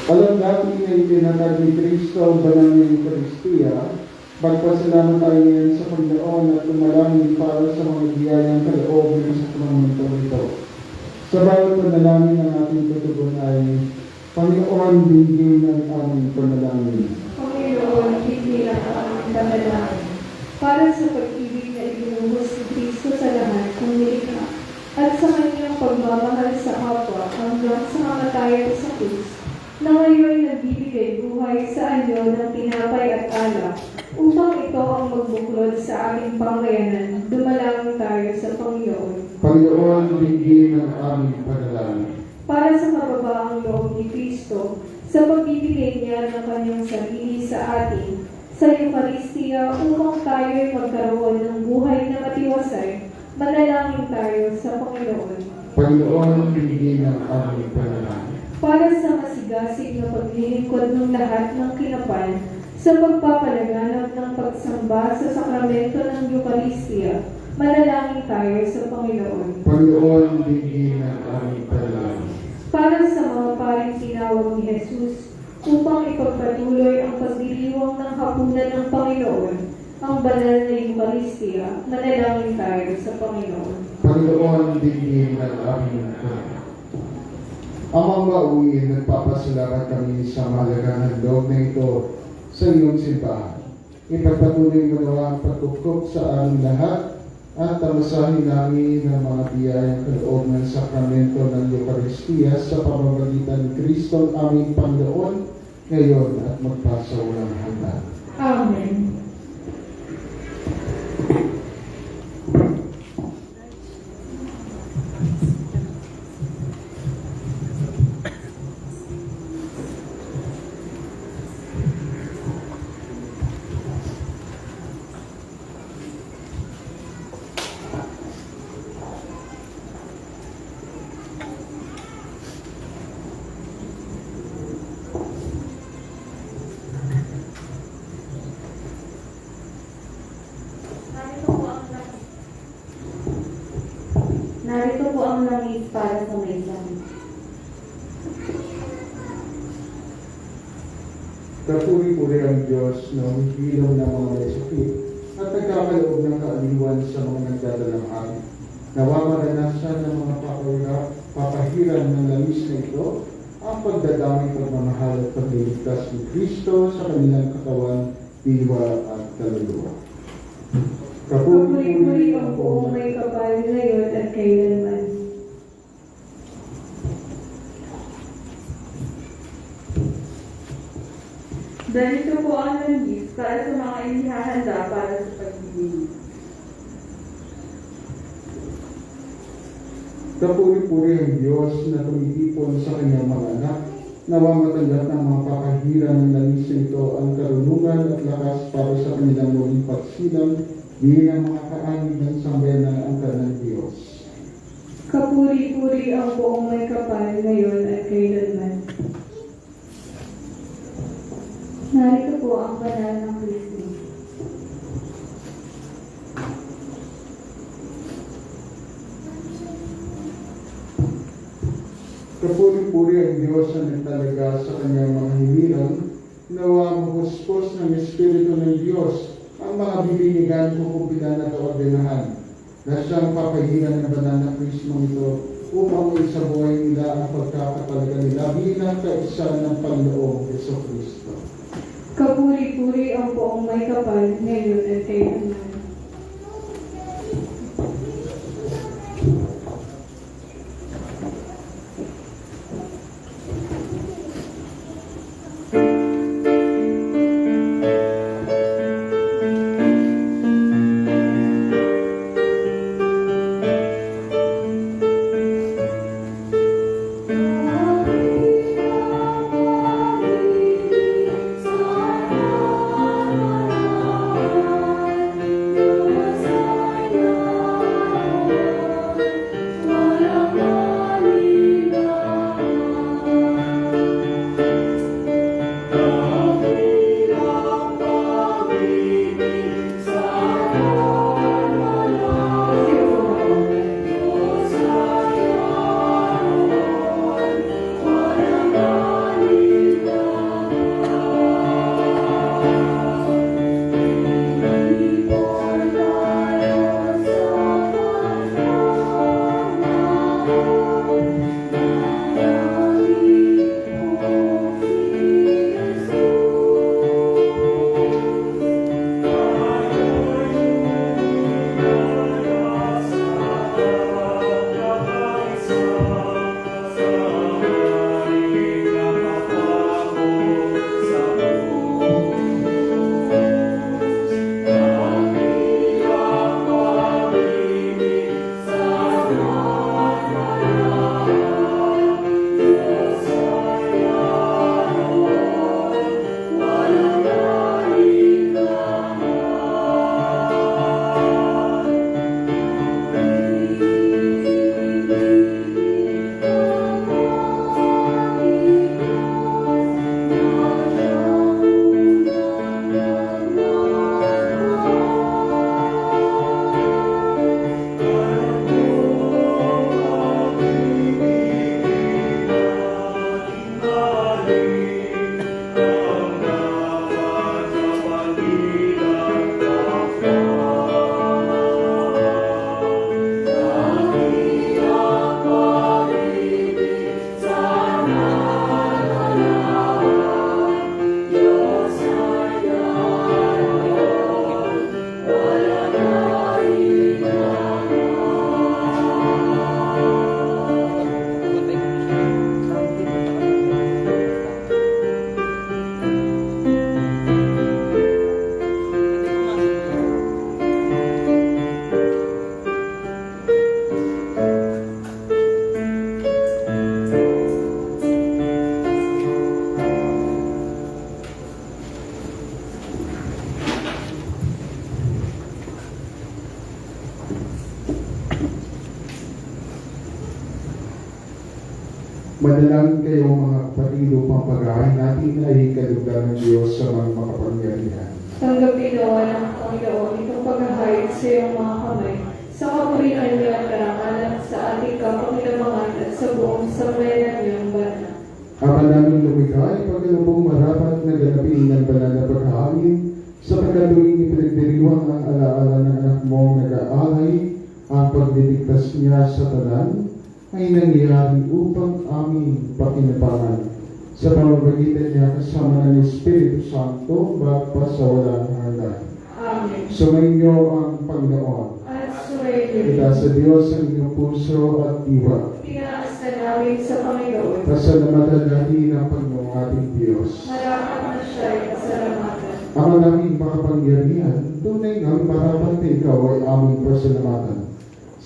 Alam natin na itinatag ni Kristo ang banal na Eucharistia. Magpasalamat tayo ngayon sa Panginoon at tumalangin para sa mga biyayang kaloob ng sakramento ito. Sa bawat panalangin ng ating tutugon ay, Panginoon, bigyan ng aming panalangin. Panginoon, hindi lang ang aming panalangin. Para sa pag-ibig na ibinuhos ni Kristo sa lahat ng nilikha at sa kanyang pagmamahal sa kapwa hanggang sa kamatayan sa krus, na ngayon nagbibigay buhay sa anyo ng tinapay at alak, upang ito ang magbuklod sa aming pangyayanan, dumalangin tayo sa Panginoon. Panginoon, bigyan ng aming panalangin. Para sa kababaang loob ni Kristo, sa pagbibigay niya ng kanyang sarili sa atin, sa Eucharistia upang tayo ay magkaroon ng buhay na matiwasay, manalangin tayo sa Panginoon. Panginoon, bigyan ng aming panalangin. Para sa masigasig na paglilingkod ng lahat ng kinapal, sa pagpapalaganap ng pagsamba sa sakramento ng Eucharistia, manalangin tayo sa Panginoon. Panginoon, bigyan ng aming panalangin. Para sa mga paring tinawag ni Jesus, upang ipagpatuloy ang pagdiriwang ng hapunan ng Panginoon, ang banal na Eucharistia, manalangin tayo sa Panginoon. Panginoon, bigyan ng aming panalangin. Amang mauwi, nagpapasalamat kami sa mahalaga ng loob na ito sa iyong simbahan. Ipagpatuloy mo nawa ang pagkukup sa aming lahat at tamasahin namin ng mga biyayang kaloob ng sakramento ng Eucharistia sa pamamagitan ni Kristo ang aming Panginoon ngayon at magpasawalang hanggan. Amen. Narito po ang langis para sa mesa. Kapuri-puri ang Diyos na humihilaw ng mga may sakit at nagkakaloob ng kaaliwan sa mga nagdadalang amin. Nawamaranasan ng mga papahiran ng langis na ito ang pagdadaming pagmamahal at pagliligtas ni Kristo sa kanilang katawan, diwa at kaluluwa. Kapuri-puri ang buong may kapal ngayon at kailanman. Ganito po ang langis para sa mga inihahanda para sa pag-ibig. Kapuri-puri ang Diyos na tumitipon sa kanyang mga anak, nawa matanggap ng mga pakahiran ng langis na ito ang karunungan at lakas para sa kanilang muling pagsilang bilang mga kaanib ng sambayanan ng angkan ng Diyos. Kapuri-puri ang buong may kapal ngayon at kailanman. Narito po ang banal ng Kristo. Kapuri-puri ang Diyos na nagtalaga sa kanyang mga himilan, nawa mahuspos ng Espiritu ng Diyos ang mga bibinigan kukumpilan at ordinahan, na siyang papahiran ng banal na Krismong ito upang isabuhay nila ang pagkakatalaga nila bilang kaisa ng Panginoong Jesucristo. Kapuri-puri ang buong may kapal ngayon at kailanman. Sa Manalangin kayo mga kapatid upang paghahain natin ay kalugdan ng Diyos sa mga makapangyarihan. Tanggapin nawa ng Panginoon itong paghahayag sa iyong mga kamay, sa kapurihan niya at karangalan sa ating kapakinabangan at sa buong sambayanan niyong banal. Ama namin lumikha ay pagkalubong marapat na ganapin ng banal na paghahain sa pagkatuwing ipinagdiriwang ang alaala ng anak mong nag-aalay ang pagdidigtas niya sa tanan ay nangyari upang aming pakinabangan sa pamamagitan niya kasama ng Espiritu Santo magpa sa walang hanggan. Amen. Sumainyo ang Panginoon. At sumayin Ita sa Diyos ang inyong puso at diwa. tinaas na namin sa Panginoon. Pasalamatan natin ang Panginoong ating Diyos. Marapat na siya ay pasalamatan. Ama naming makapangyarihan, tunay nga marapat na ikaw ay aming pasalamatan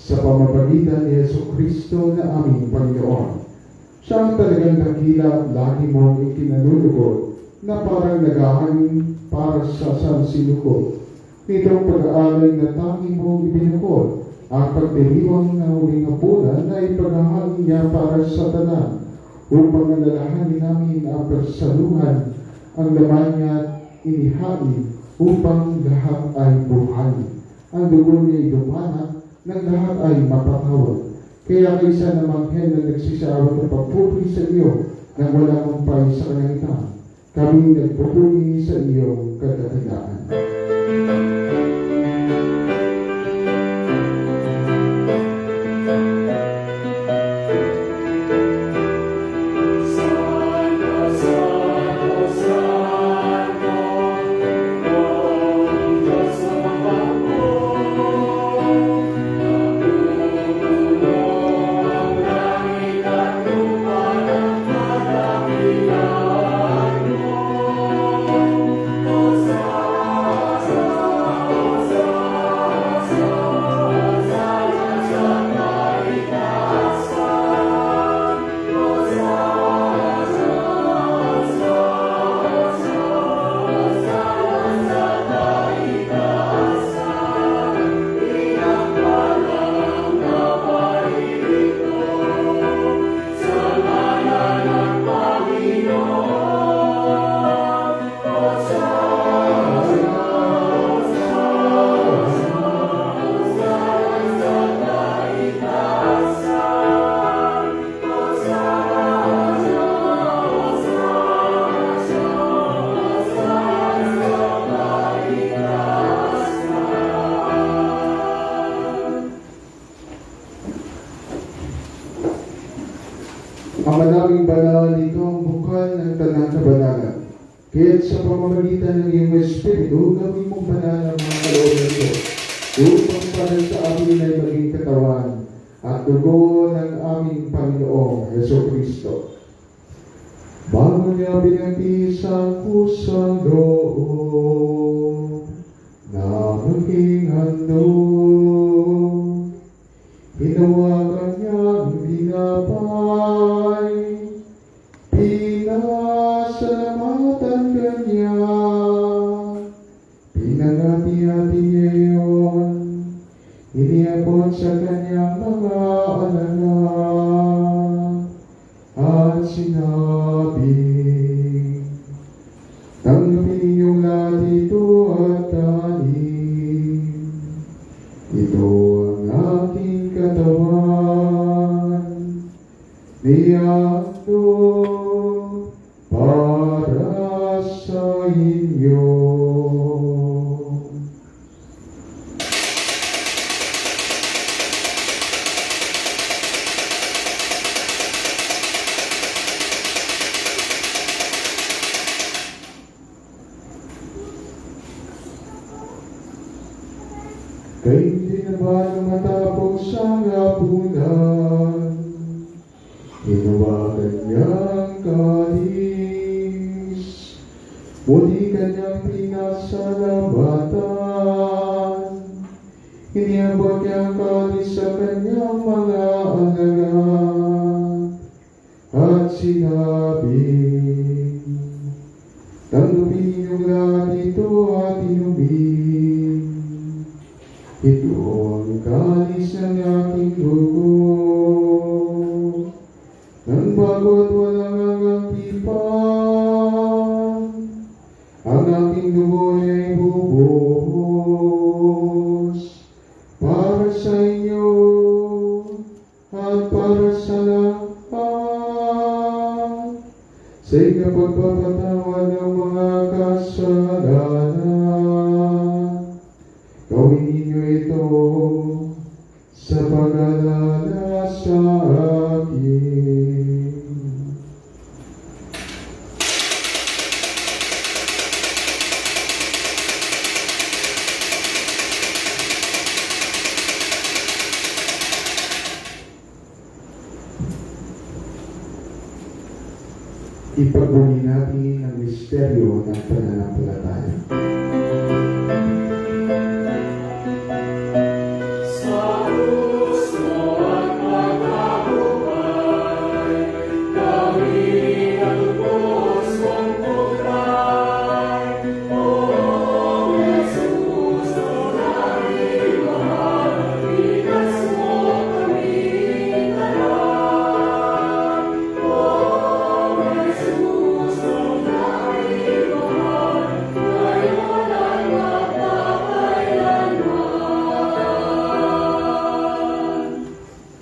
sa pamamagitan ni Jesucristo na aming Panginoon. Siya ang talagang dakila at lagi mong ikinalulugod na parang naghahanin para sa sansinuko. Nitong pag-aalay na tanging mong ibinukod, ang pagdiriwang na huling hapunan na ipaghahain niya para sa tanan, upang alalahanin namin ang persaluhan, ang laman niya inihain, upang lahat ay buhay. Ang dugo niya idumanak, ng lahat ay mapatawad. Kaya kaysa namang hen na nagsisawat na pagpupuri sa iyo nang wala mong pay sa kalangitan, kami nagpupuri sa iyong kadakilaan. Ang manaming banal ito ang bukal ng tanang kabanalan. Kaya't sa pamamagitan ng iyong Espiritu, gawin mong banal ang mga kalooban ito, upang para sa amin ay maging katawan at dugo ng aming Panginoong Jesucristo. Bago niya binantis ang kusang loob na maging handog, hinawakan niyang binapay, pinasalamatan kanya, pinagati-hati niya iyon, iniabot sa kanyang mga alagad, at sinabi, tanggapin ninyong lahat ito at kanin. Ito ang aking katawan, niyando para sa inyo. Kaya hindi naman matapos ang hapunan, hinawakan niyang kalis, muli kanyang pinasalamatan, iniabot niyang kalis sa kanyang mga alagad, at sinabi, tanggapin ninyong lahat ito at inumin. Ito ang kalis ng aking dugo, ng bago sa ikapagpapatawa ng mga kasalanan. Gawin ninyo ito sa pag-alala sa akin. Ipagbuhin natin ang misteryo ng pananampalataya.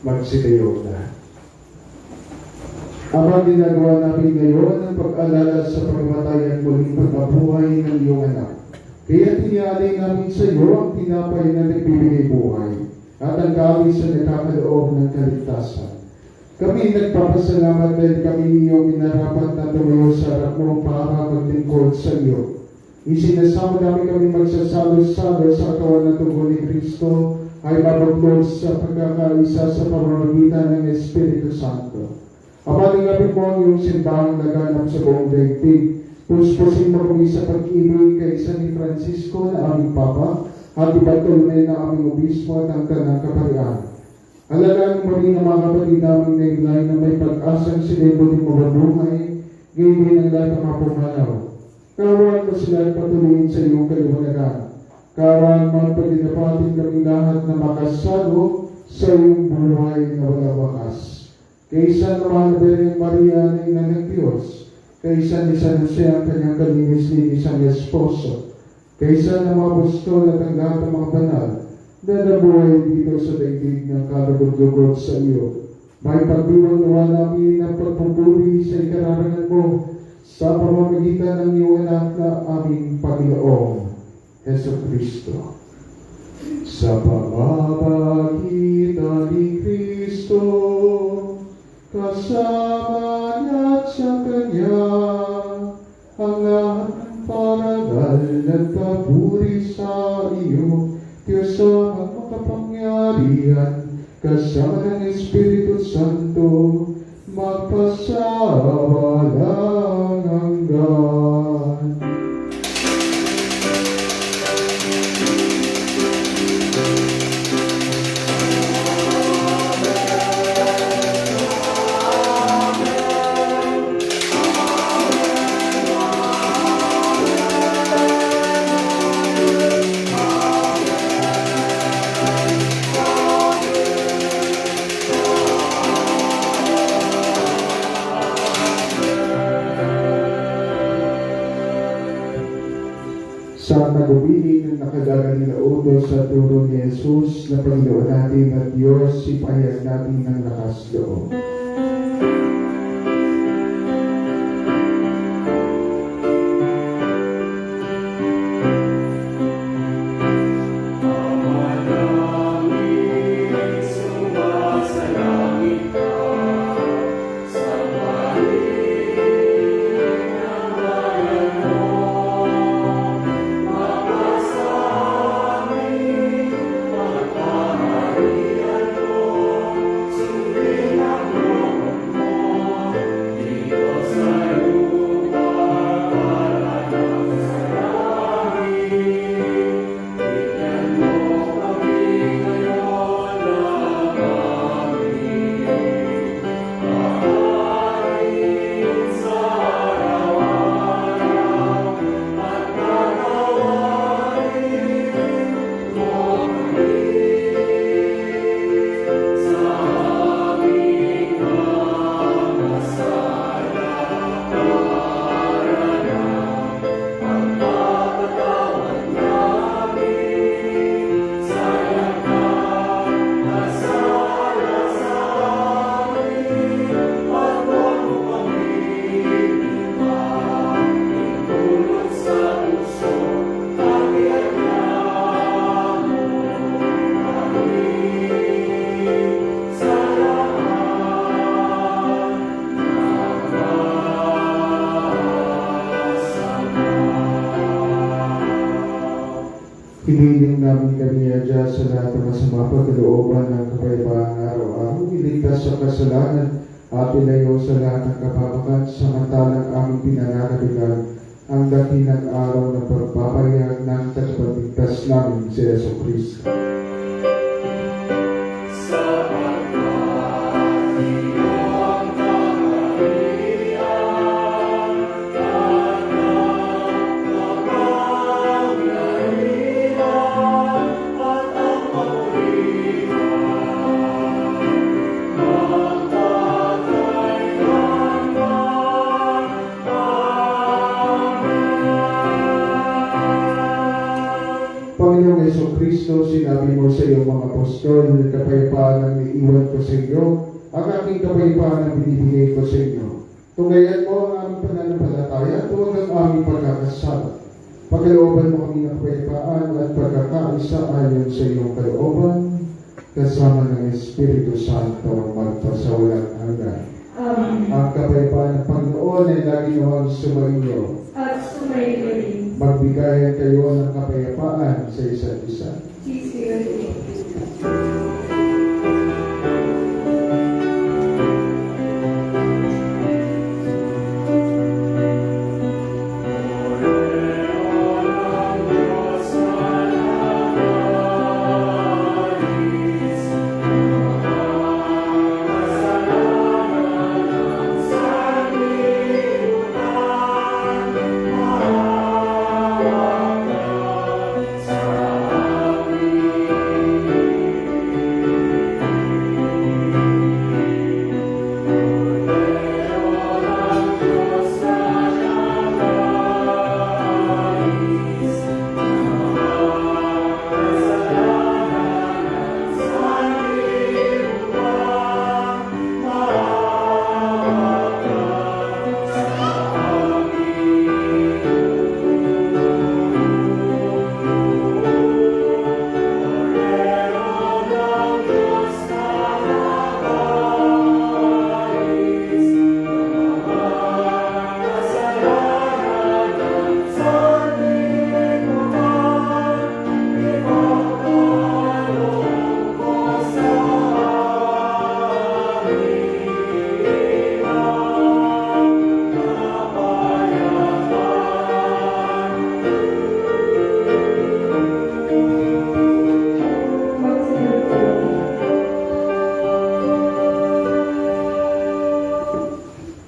Magsitayo na. Ang ginagawa namin ngayon ang pag-alala sa pagkamatay at muling pagkabuhay ng iyong anak. Kaya tinialay namin sa iyo ang tinapay na nagbibigay buhay at ang kawis sa nagkakaloob ng kaligtasan. Kami nagpapasalamat dahil kami iyong minarapat na tumayo sa harap mo para maglingkod sa iyo. Isinasama namin kami magsasalo-salo sa katawan ng tungkol ni Kristo ay mabuklod sa pagkakaisa sa pamamagitan ng Espiritu Santo. Amalingapin mo ang iyong simbahang naganap sa buong daigdig. Puspusin mo kami sa pag-ibig kay San Francisco na aming Papa at Bartolome na aming Obispo at ang kanang kaparian. Alagaan mo rin ang mga kapatid namin na ilay na may pag-asang sila'y muling mababuhay, ngayon din ang lahat ng mga pumanaw. Kawan mo sila at patuloyin sa iyong kaliwanagan. Kawan mo at pagdinapatin kami lahat na makasalo sa iyong buhay na wala wakas. Kaysa naman na Birhen Maria na ina ng Diyos, kaysa ni San Jose ang kanyang kalinis-linis ang esposo, kaysa ng mga apostol at ang lahat ng mga banal, na nabuhay dito sa daigdig ng kalugod-lugod sa iyo. May pagdiwang nawa namin ang pagpupuri sa ikararangan mo sa pamamagitan ng iyong anak na aming Panginoong Heso Kristo. Sa pamamagitan ni Kristo, kasama niya at sa Kanya, ang lahat ng parangal at papuri sa iyo, Diyos ang makapangyarihan, kasama ng Espiritu Santo, magpasawalang hanggan. Sa nagubiling ng nakadagang na utos sa turo ni Jesus na Panginoon natin at Diyos, ipahayag natin ng lakas loob. pinadya sa lahat ng masama pagkalooban ng kapayapaan araw-araw. Iligtas sa kasalanan at ilayo sa lahat ng kapabakan, samantalang aming pinananabigan ang dakilang araw ng pagpapahayag ng tagapagligtas namin si Yesu Kristo. Panginoong Yeso Kristo, sinabi mo sa iyong mga apostol, kapayapaan ang iiwan ko sa inyo, ang aking kapayapaan ang binibigay ko sa inyo. Tungayan mo ang aming pananampalataya at huwag ang aming pagkakasala. Pagkalooban mo kami ng kapayapaan at pagkakaisa ayon sa iyong kalooban, kasama ng Espiritu Santo magpasawalang hanggan. Amen. Ang kapayapaan ng Panginoon ay lagi nawang sumainyo. At sumayin rin. Magbigayan kayo ng kapayapaan sa isa't isa. Sisigasin.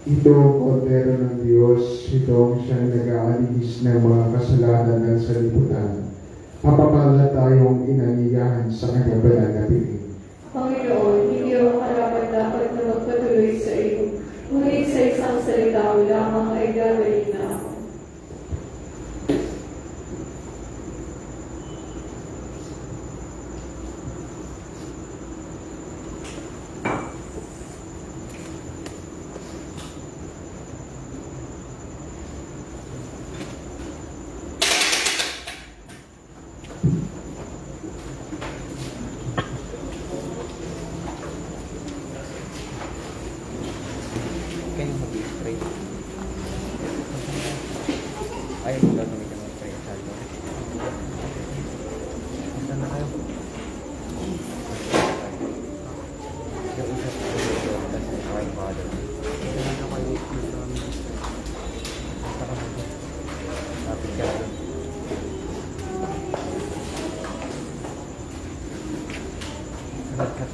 Ito, Kordero ng Diyos, ito ang siyang nag-aalis ng mga kasalanan ng sanlibutan. Papapala tayong inangiyahan sa kanyang banal na piling. Panginoon, hindi ako karapat-dapat na magpatuloy sa iyo. Ngunit sa isang salita mo lamang ay gagawin na ako. Can you mag-spray? Ayaw mo lang gamitin ng spray sa loob. Saan na kayo? Yung isa sa video, tapos yung kawai mother. Saan na kayo sa amin? Basta ka mo. Lapit ka na doon. Sunod ka.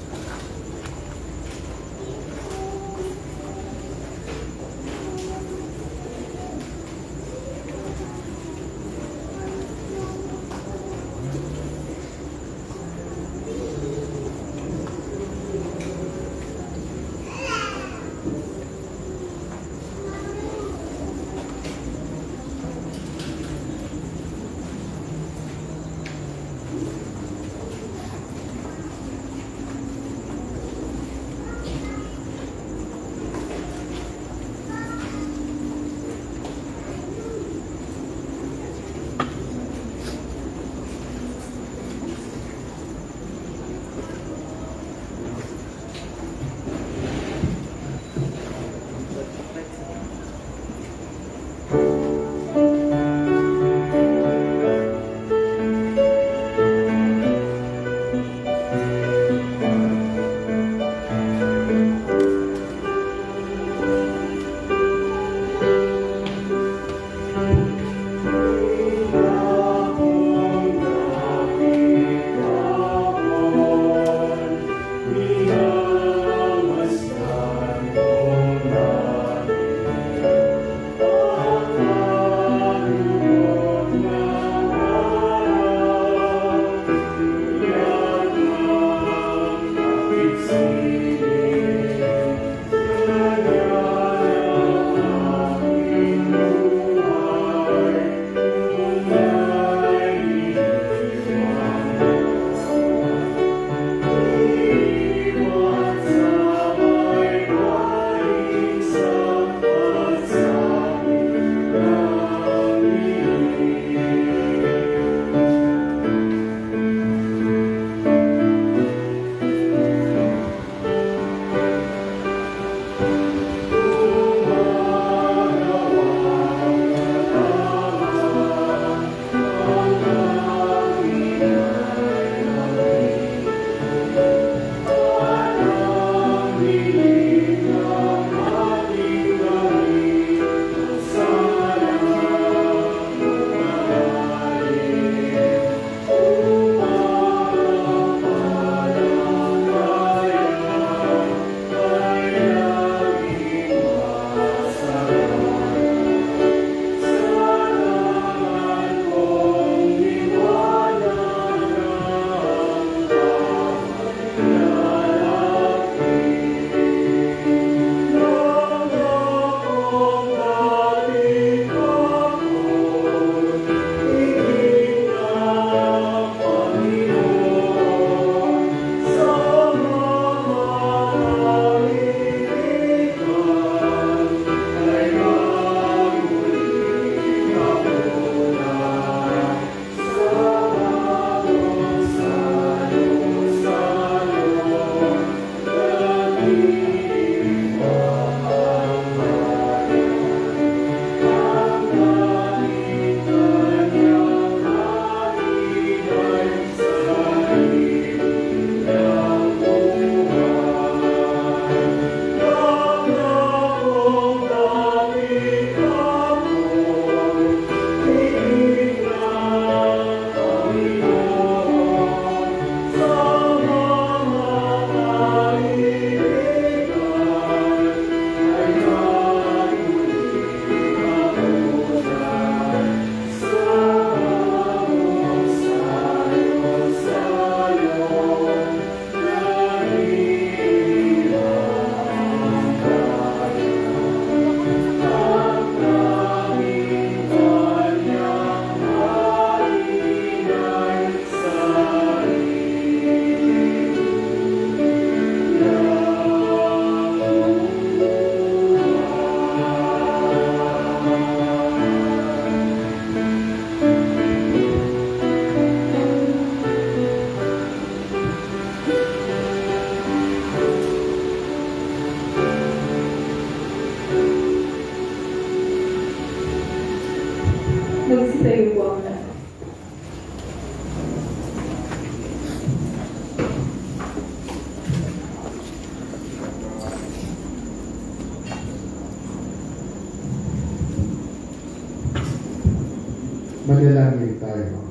Manalangin tayo.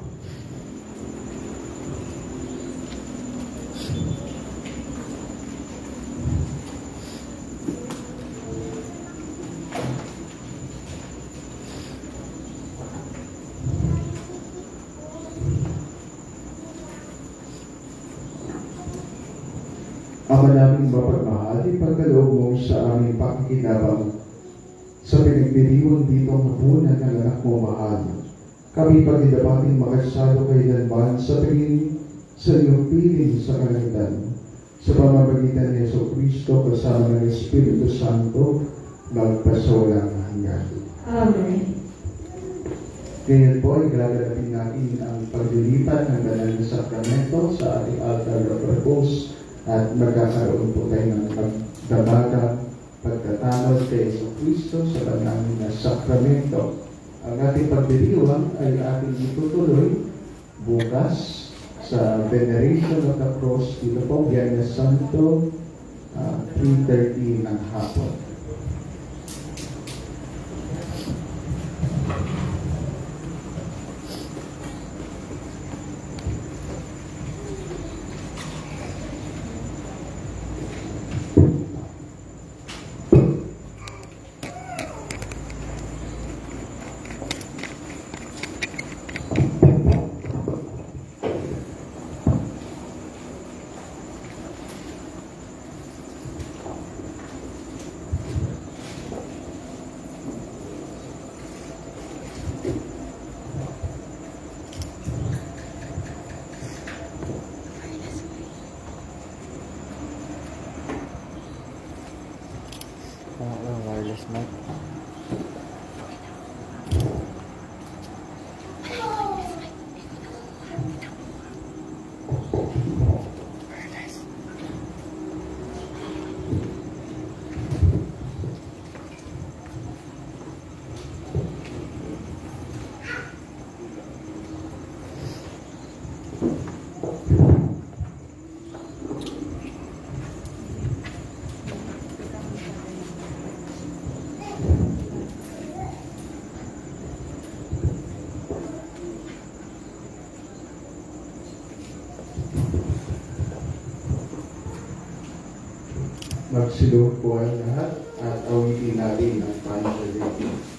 Ama naming mapagmahal, ipagkaloob mo sa aming pakikinabang sa pinagdiriwang ditong hapunan ng anak mo mahal. Kami pagdidapating makasalo kailanman sa tingin sa iyong piling sa kalangitan. Sa pamamagitan ni Yeso Cristo kasama ng Espiritu Santo, magpasawalang hanggan. Amen. Ngayon po ay gagalapin natin ang paglilipat ng banal na sakramento sa ating altar of repose at magkakaroon po tayo ng pagdamagang pagkatanod kay Yeso Cristo sa banal na sakramento. Ang ating pagdiriwang ay ating itutuloy bukas sa Veneration of the Cross dito po, Biyernes Santo, 3:30 ng hapon. Wireless mic. Magsilong po ang lahat at awitin natin ang panalangin.